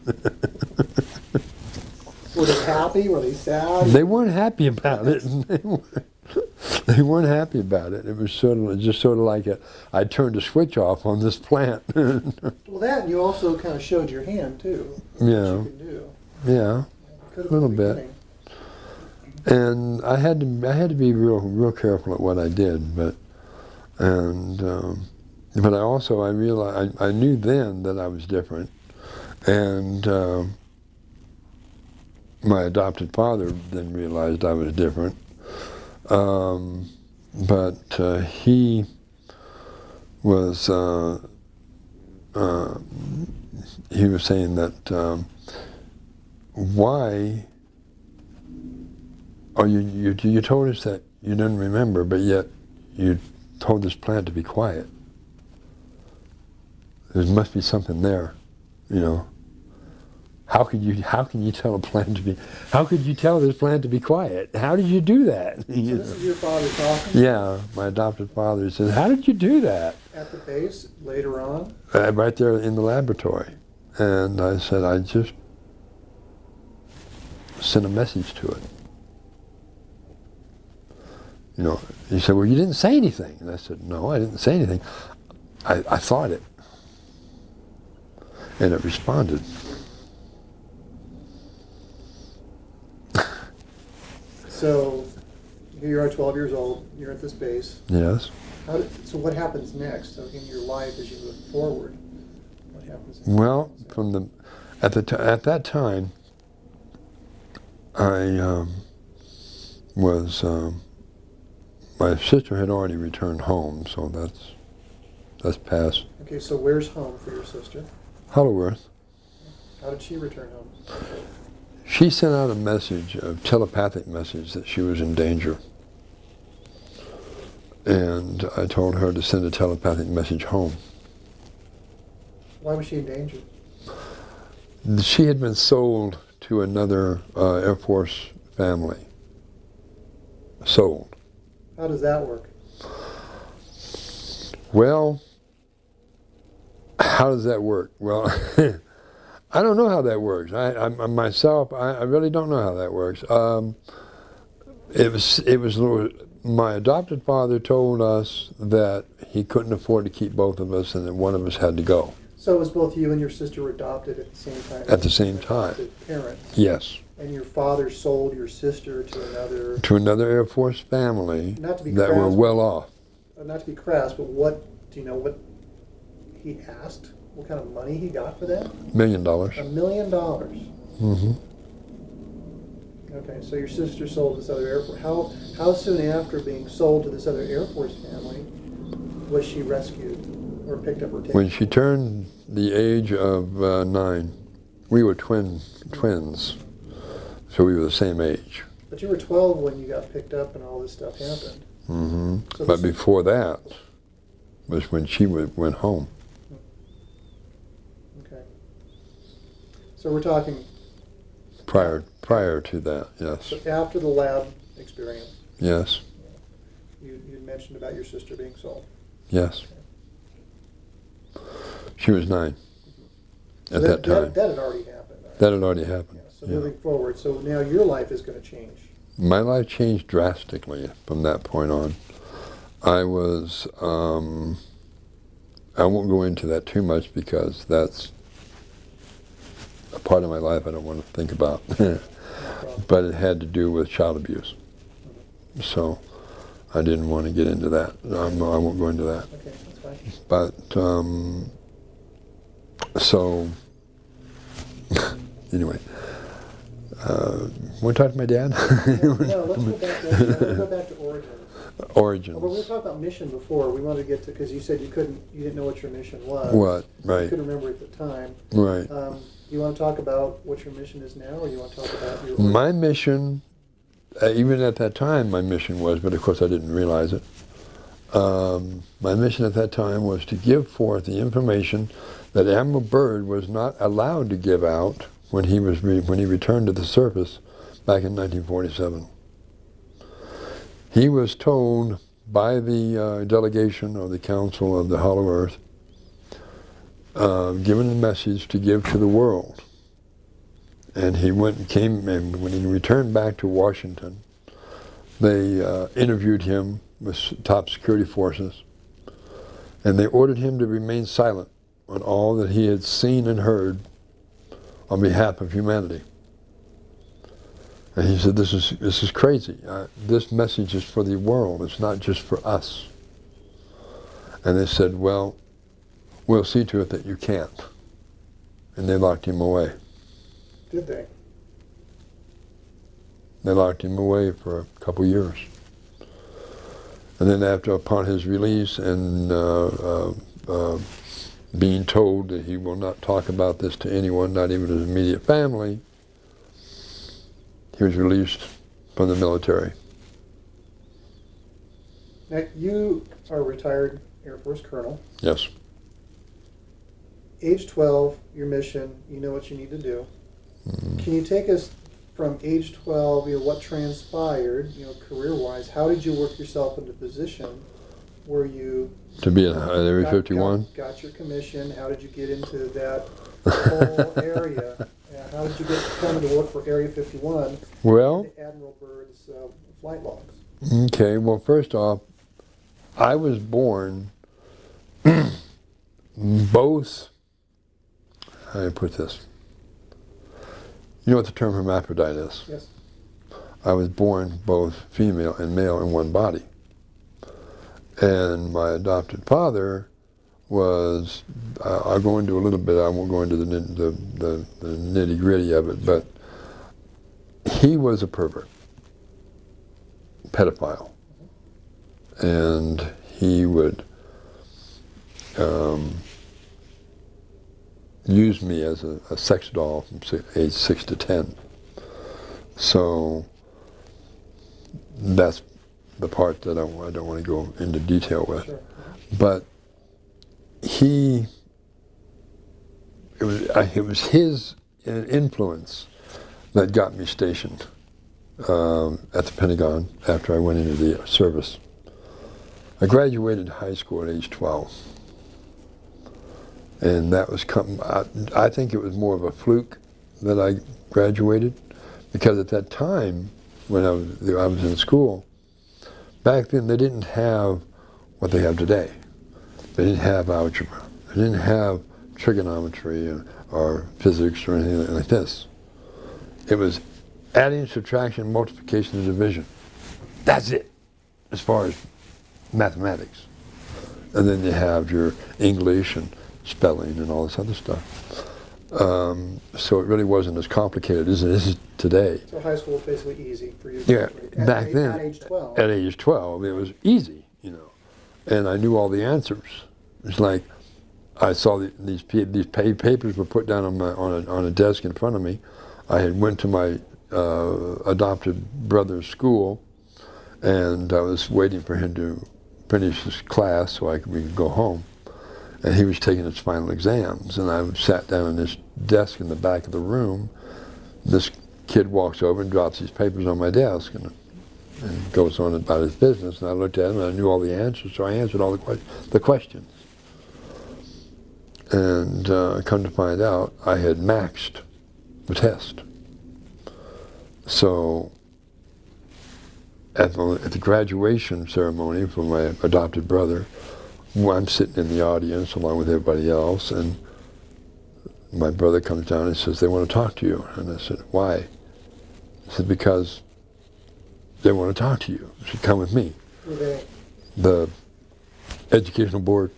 Were they happy? Were they sad? They weren't happy about it. They weren't happy about it. It was just sort of like I turned a switch off on this plant. Well, that, and you also kind of showed your hand too. Yeah. What you can do. Yeah, A little bit. And I had to be real careful at what I did, but I realized I knew then that I was different, and my adopted father then realized I was different. But he was saying that why you told us that you didn't remember, but yet you told this plant to be quiet. There must be something there, you know. How can you tell a plant to be? How could you tell this plant to be quiet? How did you do that? So this is your father talking? Yeah, my adopted father said, "How did you do that?" At the base, later on? Right there in the laboratory. And I said, "I just sent a message to it." You know, he said, "Well, you didn't say anything." And I said, "No, I didn't say anything. I thought it." And it responded. So here you are, 12 years old. You're at this base. Yes. So what happens next in your life as you move forward? What happens next? Well, at that time, I my sister had already returned home, so that's past. Okay, so where's home for your sister? Hollowworth. How did she return home? She sent out a message, a telepathic message, that she was in danger. And I told her to send a telepathic message home. Why was she in danger? She had been sold to another Air Force family. Sold. How does that work? Well, how does that work? Well, I don't know how that works. I myself, I really don't know how that works. It was my adopted father told us that he couldn't afford to keep both of us, and that one of us had to go. So it was both you and your sister were adopted at the same time? At the same time. Adopted parents? Yes. And your father sold your sister to another Air Force family not to be that were crass, well off. not to be crass, but what do you know what he asked? What kind of money he got for that? $1 million. $1 million. Mm-hmm. Okay, so your sister sold this other Air Force. How soon after being sold to this other Air Force family was she rescued or picked up or taken? When she turned the age of 9, we were twins, so we were the same age. But you were 12 when you got picked up and all this stuff happened. Mm-hmm. So But before that was when she went home. Okay. So we're talking Prior to that, yes. so after the lab experience. Yes. You mentioned about your sister being sold. Yes. She was 9 So at that time. That had already happened. Right? That had already happened. Yeah, so Yeah. moving forward, so now your life is going to change. My life changed drastically from that point on. I was, I won't go into that too much because that's a part of my life I don't want to think about. But it had to do with child abuse. So I didn't want to get into that. I won't go into that. Okay, that's fine. But, so, anyway, want to talk to my dad? No, let's go back to origins. Origins. Well, we were talking about mission before. We wanted to get to, because you said you didn't know what your mission was. What? You Right. couldn't remember at the time. Right. Do you want to talk about what your mission is now, or do you want to talk about your My mission, even at that time, my mission was, but of course I didn't realize it. My mission at that time was to give forth the information that Admiral Byrd was not allowed to give out when he returned to the surface back in 1947. He was told by the delegation of the Council of the Hollow Earth, given a message to give to the world. And he and when he returned back to Washington, they interviewed him with top security forces, and they ordered him to remain silent on all that he had seen and heard on behalf of humanity. And he said, this is crazy. This message is for the world. It's not just for us. And they said, well, we'll see to it that you can't. And they locked him away. Did they? They locked him away for a couple years. And then upon his release and being told that he will not talk about this to anyone, not even his immediate family, he was released from the military. Now, you are a retired Air Force colonel. Yes. Age 12, your mission, you know what you need to do. Can you take us from age 12, what transpired, career-wise? How did you work yourself into position where you To be at Area 51? got your commission? How did you get into that whole area? How did you come to work for Area 51? Well, Admiral Byrd's flight logs. okay, well, first off, I was born both, how do I put this? You know what the term hermaphrodite is? Yes. I was born both female and male in one body. And my adopted father was, I'll go into a little bit, I won't go into the nitty-gritty of it, but he was a pervert, pedophile. And he would use me as a sex doll from age 6 to 10. So that's the part that I don't want to go into detail with. Sure. But it was his influence that got me stationed at the Pentagon after I went into the service. I graduated high school at age 12. And that was, I think it was more of a fluke that I graduated, because at that time, when I was in school, back then they didn't have what they have today. They didn't have algebra. They didn't have trigonometry or physics or anything like this. It was adding, subtraction, multiplication, and division. That's it, as far as mathematics. And then you have your English and spelling and all this other stuff. So it really wasn't as complicated as it is today. So high school was basically easy for you. Yeah, back then, at age 12. at age 12, it was easy, you know. And I knew all the answers. It's like I saw these papers were put down on a desk in front of me. I had went to my adopted brother's school, and I was waiting for him to finish his class so we could go home. And he was taking his final exams, and I sat down on this desk in the back of the room. This kid walks over and drops these papers on my desk and goes on about his business. And I looked at him, and I knew all the answers, so I answered all the questions. And come to find out, I had maxed the test. So at the graduation ceremony for my adopted brother, I'm sitting in the audience along with everybody else, and my brother comes down and says, "They want to talk to you." And I said, "Why?" He said, "Because they want to talk to you. You should come with me." Okay. The educational board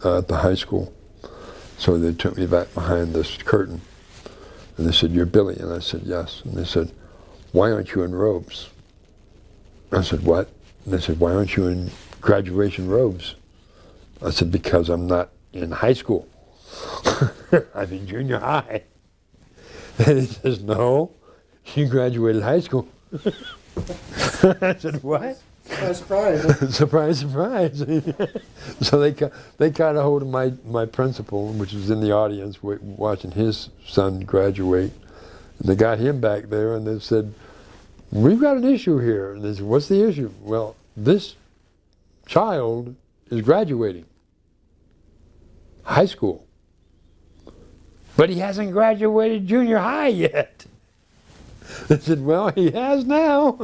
at the high school. So they took me back behind this curtain, and they said, "You're Billy?" And I said, "Yes." And they said, "Why aren't you in robes?" I said, "What?" And they said, "Why aren't you in graduation robes?" I said, "Because I'm not in high school. I'm in junior high." And he says, "No, you graduated high school." I said, "What?" Surprise. Surprise, surprise. So they got a hold of my principal, which was in the audience watching his son graduate. And they got him back there, and they said, "We've got an issue here." And they said, "What's the issue?" "Well, this child is graduating high school, but he hasn't graduated junior high yet." They said, "Well, he has now."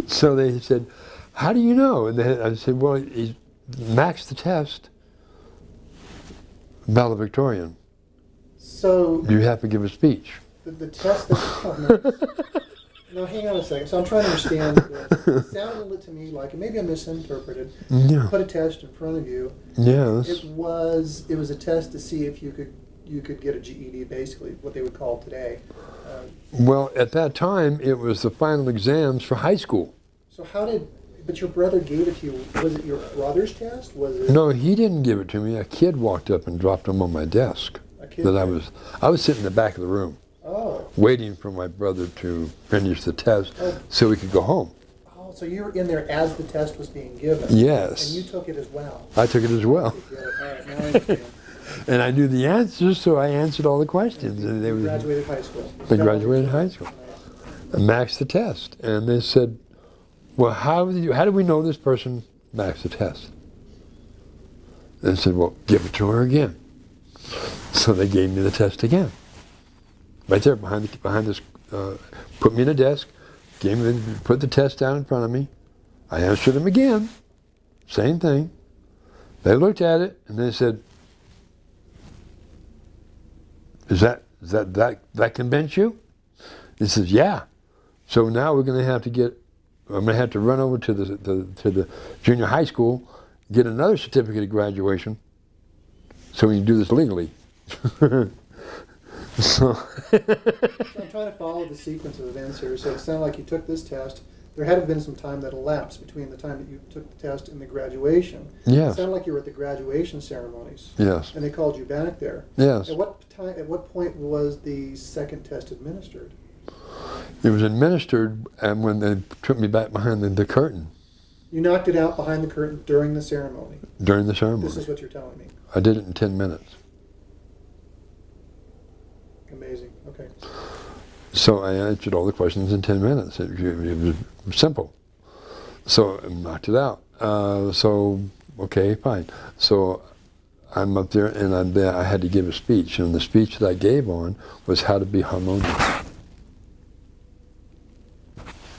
So they said, "How do you know?" And I said, "Well, he maxed the test, valedictorian. So You have to give a speech." the test that no, hang on a second. So I'm trying to understand. It sounded to me like, and maybe I misinterpreted. Yeah. Put a test in front of you. Yes. It was a test to see if you could get a GED, basically what they would call today. Well, at that time, it was the final exams for high school. So but your brother gave it to you. Was it your brother's test? Was it? No, he didn't give it to me. A kid walked up and dropped them on my desk. A kid? That I was sitting in the back of the room, Oh. waiting for my brother to finish the test so we could go home. Oh, so you were in there as the test was being given. Yes. And you took it as well. I took it as well. Good. All right, now I understand. And I knew the answers, so I answered all the questions. And You graduated high school. They graduated high school. I maxed the test. And they said, "Well, how do we know this person maxed the test?" And I said, "Well, give it to her again." So they gave me the test again. Right there behind this, put me in a desk, put the test down in front of me. I answered them again, same thing. They looked at it and they said, "Is that convince you?" He says, "Yeah." So now I'm going to have to run over to the junior high school, get another certificate of graduation, so we can do this legally. So I'm trying to follow the sequence of events here. So it sounded like you took this test. There had to have been some time that elapsed between the time that you took the test and the graduation. Yes. It sounded like you were at the graduation ceremonies. Yes. And they called you back there. Yes. At what point was the second test administered? It was administered, and when they took me back behind the curtain You knocked it out behind the curtain during the ceremony. during the ceremony. This is what you're telling me. I did it in 10 minutes. Amazing. Okay. So I answered all the questions in 10 minutes. It was simple. So I knocked it out. Okay, fine. So I'm up there, and I had to give a speech. And the speech that I gave on was how to be harmonious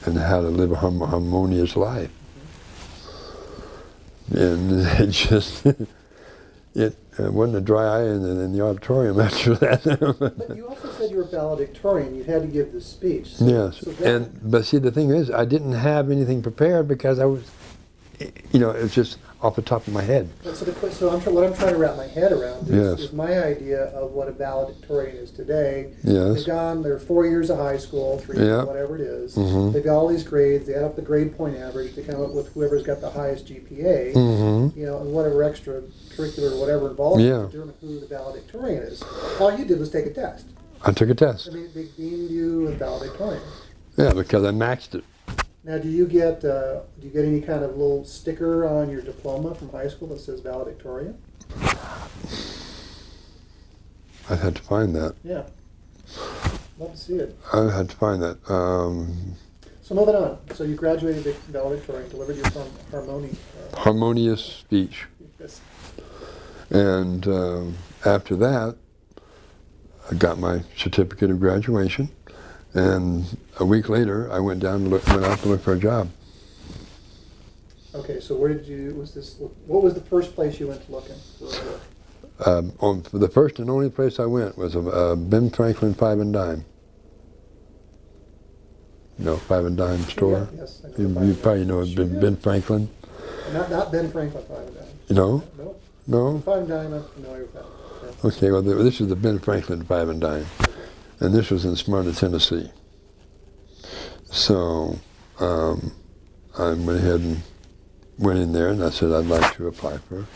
and how to live a harmonious life. And it just, it wasn't a dry eye in the auditorium after that. But you also said you were valedictorian. You had to give this speech. Yes. So that, But see, the thing is, I didn't have anything prepared because I was, it was just off the top of my head. what I'm trying to wrap my head around Yes. is my idea of what a valedictorian is today. Yes. They're 4 years of high school, 3 Yeah. whatever it is. Mhm. They've got all these grades. They add up the grade point average to come up with whoever's got the highest GPA. Mm-hmm. And whatever extracurricular or whatever involved Yeah. to determine who the valedictorian is. All you did was take a test. I took a test. I mean, they deemed you a valedictorian. Yeah, because I maxed it. Now, do you get any kind of little sticker on your diploma from high school that says valedictorian? I had to find that. Yeah. Love to see it. I had to find that. So moving on. So you graduated the valedictorian, delivered your Harmonious speech. yes. And after that, I got my certificate of graduation. And a week later, I went out to look for a job. Okay, so what was the first place you went to look in? The first and only place I went was a Ben Franklin 5 and Dime. Five and Dime store. Yeah, yes, I know You, Five you and probably Dime. know Sure do. Ben Franklin. Not Ben Franklin 5 and Dime. You know? Nope. No? 5 and Dime, I'm familiar with that. Yeah. Okay, well, this is the Ben Franklin 5 and Dime. And this was in Smyrna, Tennessee. So I went ahead and went in there and I said I'd like to apply for a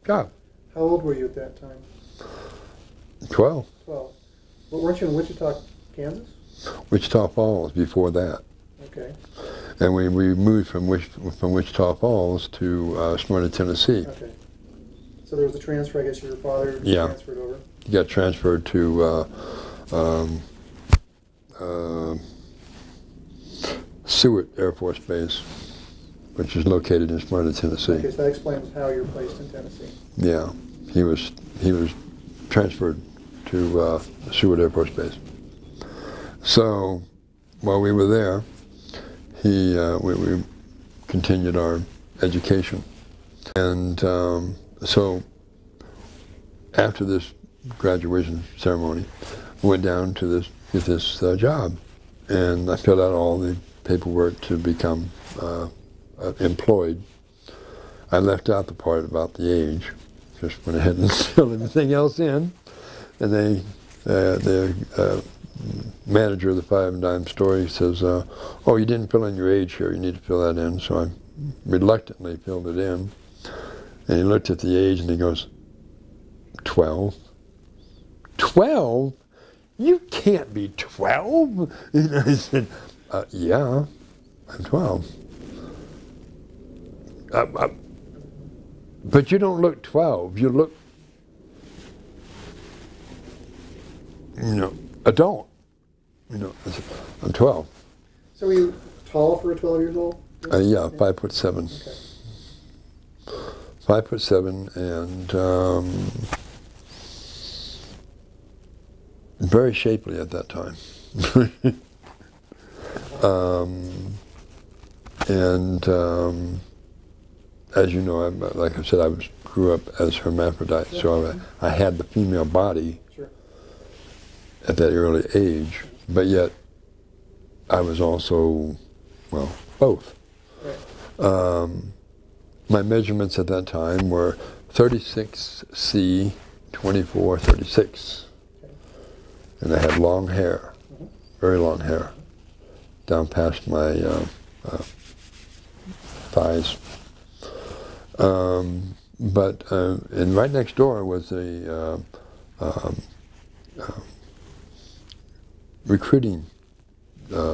job. How old were you at that time? 12. 12. Well, weren't you in Wichita, Kansas? Wichita Falls before that. Okay. And we moved from Wichita Falls to Smyrna, Tennessee. Okay. So there was a transfer, I guess your father Yeah. transferred over. He got transferred to Seward Air Force Base, which is located in Smyrna, Tennessee. Okay, so that explains how you're placed in Tennessee. Yeah, he was transferred to Seward Air Force Base. So while we were there, we continued our education, and so after this graduation ceremony, I went down to get this job, and I filled out all the paperwork to become employed. I left out the part about the age, just went ahead and filled everything else in, and the manager of the 5 and Dime store, he says, oh, you didn't fill in your age here, you need to fill that in. So I reluctantly filled it in, and he looked at the age and he goes, 12? 12? You can't be 12. And I said, yeah, I'm 12. But you don't look 12. You look, adult. I said, I'm 12. So were you tall for a 12 years old? Yeah, 5'7". Okay. 5'7", and very shapely at that time. As you know, like I said, grew up as hermaphrodite, Yeah. so I had the female body Sure. at that early age, but yet I was also, well, both. Right. My measurements at that time were 36C, 24-36, Okay. and I had long hair, very long hair, down past my thighs. And right next door was a recruiting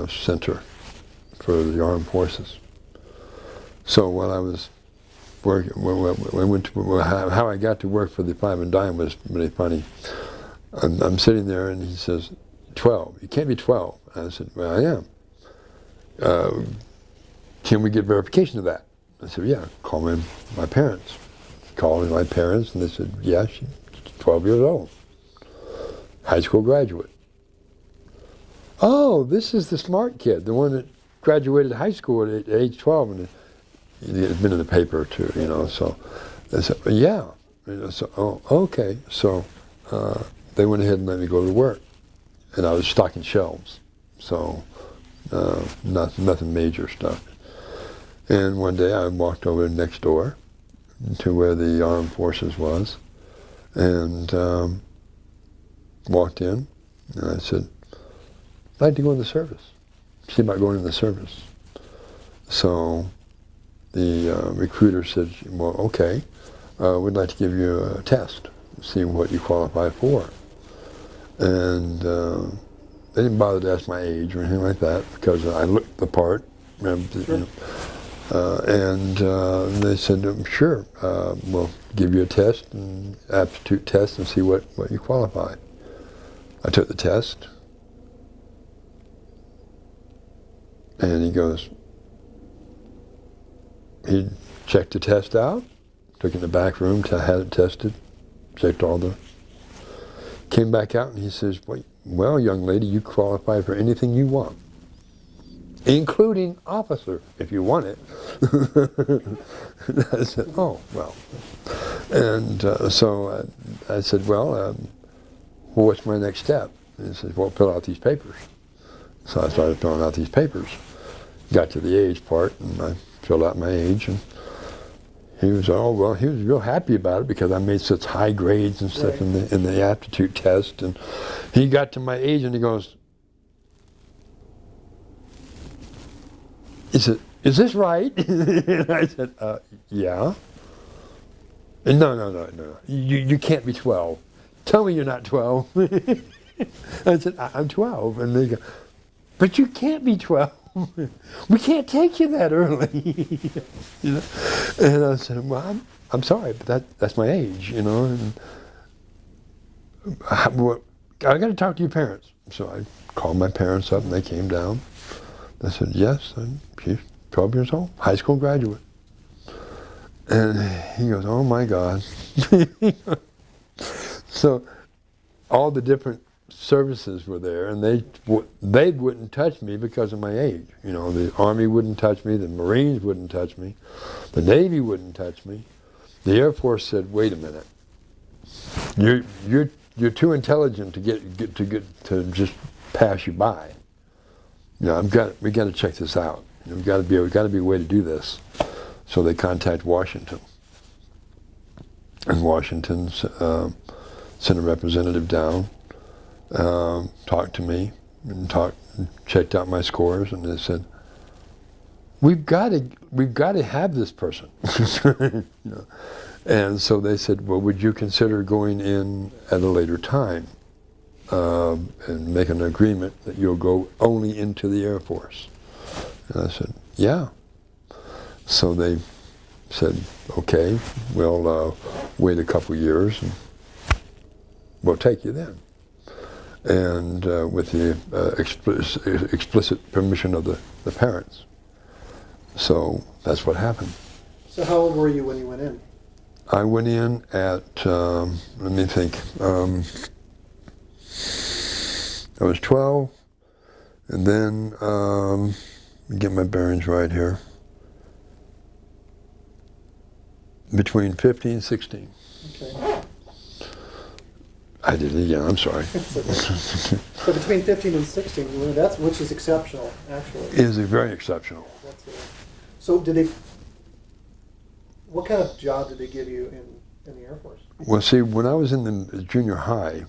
center for the armed forces. So while I was working, how I got to work for the 5 and Dime was really funny. I'm sitting there and he says, 12, you can't be 12. I said, well, I am. Can we get verification of that? I said, yeah, call in my parents. Called in my parents and they said, yeah, she's 12 years old. High school graduate. Oh, this is the smart kid, the one that graduated high school at age 12, and it's been in the paper too, so they said, yeah. So, oh, okay. So they went ahead and let me go to work. and I was stocking shelves, so nothing major stuff. And one day I walked over next door to where the armed forces was, and walked in, and I said, I'd like to go in the service. See about going in the service. So the recruiter said, well, okay, we'd like to give you a test, see what you qualify for. And they didn't bother to ask my age or anything like that, because I looked the part. You know, and they said, sure, we'll give you a test, an aptitude test, and see what you qualify. I took the test, and he checked the test out, took it in the back room, had it tested, checked came back out, and he says, well, young lady, you qualify for anything you want, including officer, if you want it. I said, oh, well. And so I said, well, what's my next step? And he said, well, fill out these papers. So I started filling out these papers. Got to the age part, and I filled out my age, and he was real happy about it because I made such high grades and stuff in the aptitude test. And he got to my age, and he goes, he said, is this right? And I said, yeah. And no. You can't be 12. Tell me you're not 12. I said, I'm 12. And they go, but you can't be 12. We can't take you that early. You know? And I said, well, I'm sorry, but that's my age, you know. And I got to talk to your parents. So I called my parents up, and they came down. I said, yes, she's 12 years old, high school graduate. And he goes, oh my God. So all the different services were there, and they wouldn't touch me because of my age. You know, the Army wouldn't touch me, the Marines wouldn't touch me, the Navy wouldn't touch me. The Air Force said, wait a minute, you're too intelligent to just pass you by. You know, we got to check this out. You know, we got to be a way to do this. So they contact Washington, and Washington sent a representative down, talked to me, and checked out my scores, and they said, we've got to have this person. You know? And so they said, well, would you consider going in at a later time and make an agreement that you'll go only into the Air Force? And I said, yeah. So they said, okay, we'll wait a couple years and we'll take you then. And with the explicit permission of the parents. So that's what happened. So how old were you when you went in? I went in at, let me think, I was 12, and then, get my bearings right here, between 15 and 16. Okay. I did it again, I'm sorry. So between 15 and 16, which is exceptional, actually. It is very exceptional. So what kind of job did they give you in the Air Force? Well, see, when I was in the junior high,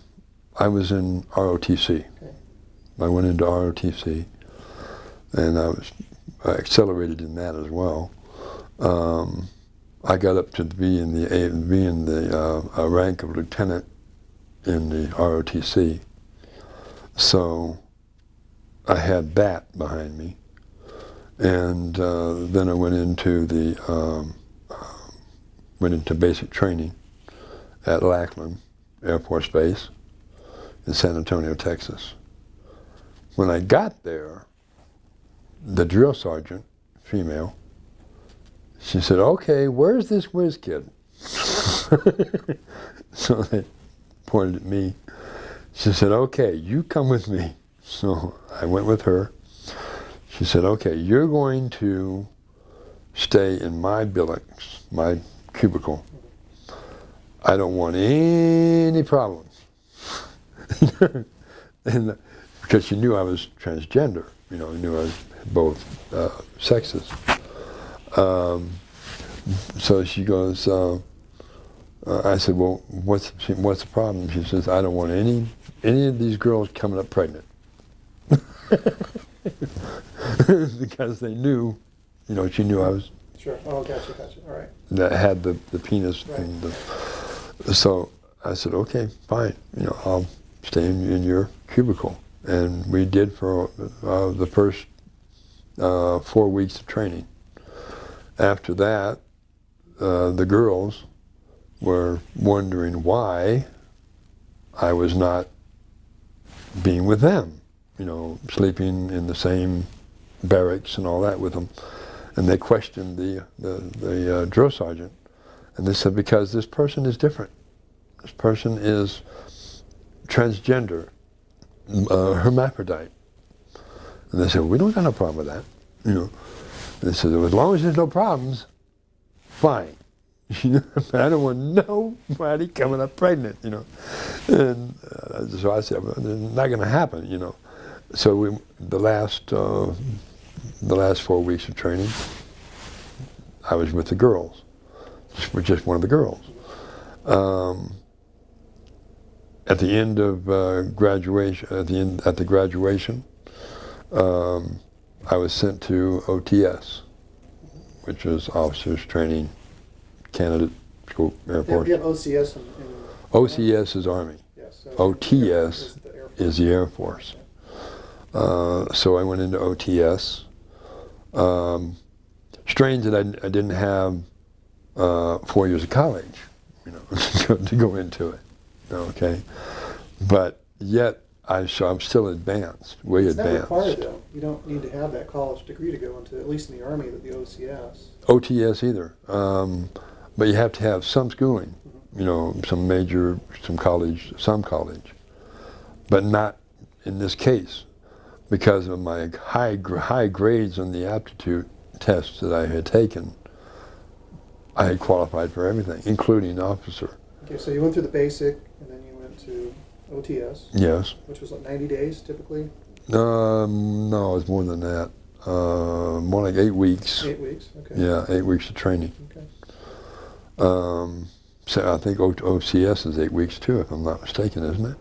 I was in ROTC. Okay. I went into ROTC, and I accelerated in that as well. I got up to be in the rank of lieutenant in the ROTC. So I had that behind me, and then I went into basic training at Lackland Air Force Base in San Antonio, Texas. When I got there, the drill sergeant, female, she said, okay, where's this whiz kid? So they pointed at me. She said, okay, you come with me. So I went with her. She said, okay, you're going to stay in my billets, my cubicle. I don't want any problems. And because she knew I was transgender. You know, knew I was both sexes. So she goes, I said, well, what's the problem? She says, I don't want any of these girls coming up pregnant. Because they knew, you know, she knew I was. Sure. Oh, gotcha. All right. That had the penis. Right. And so I said, okay, fine. You know, I'll stay in your cubicle. And we did for the first 4 weeks of training. After that, the girls were wondering why I was not being with them, you know, sleeping in the same barracks and all that with them. And they questioned the drill sergeant. And they said, because this person is different. This person is transgender, hermaphrodite. And they said, well, we don't got no problem with that, you know. They said, as long as there's no problems, fine. But I don't want nobody coming up pregnant, you know. And so I said, well, it's not going to happen, you know. So the last 4 weeks of training, I was with the girls, just one of the girls. At the end of graduation, at the graduation, I was sent to OTS, which is Officers Training Candidate School Air Force. You have OCS in OCS is Army. Yes, so OTS is the Air Force. So I went into OTS. Strange that I didn't have 4 years of college, you know, to go into it. Okay, but yet I'm still advanced, way it's advanced. It's not required though. You don't need to have that college degree to go into, at least in the Army, the OCS. OTS either, but you have to have some schooling, you know, some college, but not in this case, because of my high grades on the aptitude tests that I had taken. I had qualified for everything, including officer. Okay, so you went through the basic, and then you went to OTS. Yes. Which was like 90 days typically? No, it was more than that. More like 8 weeks. 8 weeks, okay. Yeah, 8 weeks of training. Okay. So I think OCS is 8 weeks too, if I'm not mistaken, isn't it?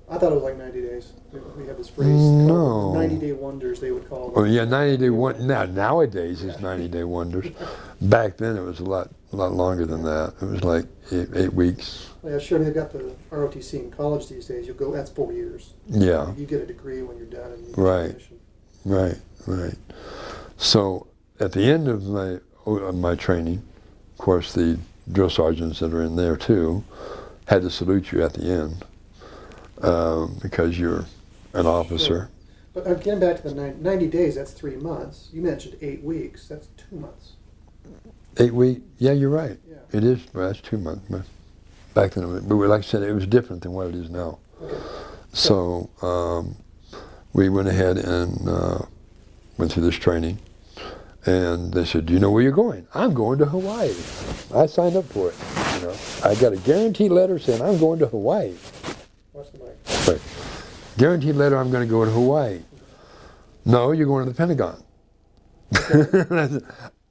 I thought it was like 90 days. We have this phrase, No. 90-day wonders, they would call them. Oh yeah, 90-day wonders. Nowadays it's 90-day wonders. Back then it was a lot longer than that. It was like 8 weeks. Yeah, sure. They've got the ROTC in college these days. You go. That's 4 years. Yeah. You get a degree when you're done. And you Right. finish. Right. So at the end of my training, of course the drill sergeants that are in there too had to salute you at the end because you're an officer. Sure. But getting back to the 90 days, that's 3 months. You mentioned 8 weeks. That's 2 months. 8 weeks? Yeah, you're right. Yeah. It is. Well, that's 2 months. But back then, but like I said, it was different than what it is now. Okay. So we went ahead and went through this training. And they said, do you know where you're going? I'm going to Hawaii. I signed up for it. You know, I got a guarantee letter saying I'm going to Hawaii. Watch the mic. Right. Guaranteed letter, I'm going to go to Hawaii. No, you're going to the Pentagon. And I said,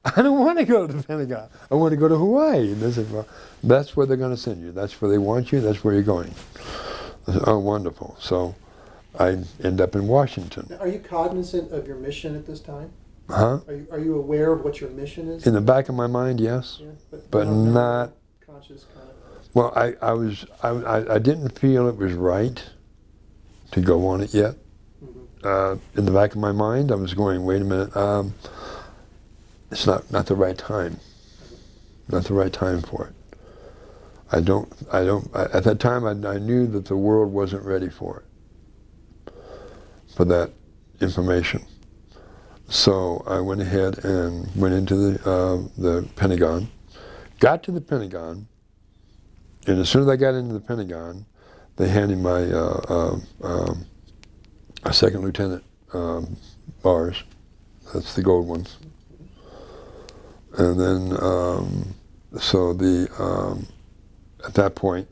I don't want to go to the Pentagon. I want to go to Hawaii. And they said, well, that's where they're going to send you. That's where they want you. That's where you're going. I said, oh, wonderful. So I end up in Washington. Now, are you cognizant of your mission at this time? Huh? Are you aware of what your mission is? In the back of my mind, yes. Yeah, but not conscious kind of. Well, I didn't feel it was right to go on it yet. Mm-hmm. In the back of my mind, I was going, wait a minute, it's not the right time. Not the right time for it. At that time, I knew that the world wasn't ready for it, for that information. So I went ahead and went into the Pentagon, got to the Pentagon, and as soon as I got into the Pentagon, they handed my a second lieutenant bars. That's the gold ones. And then, so at that point,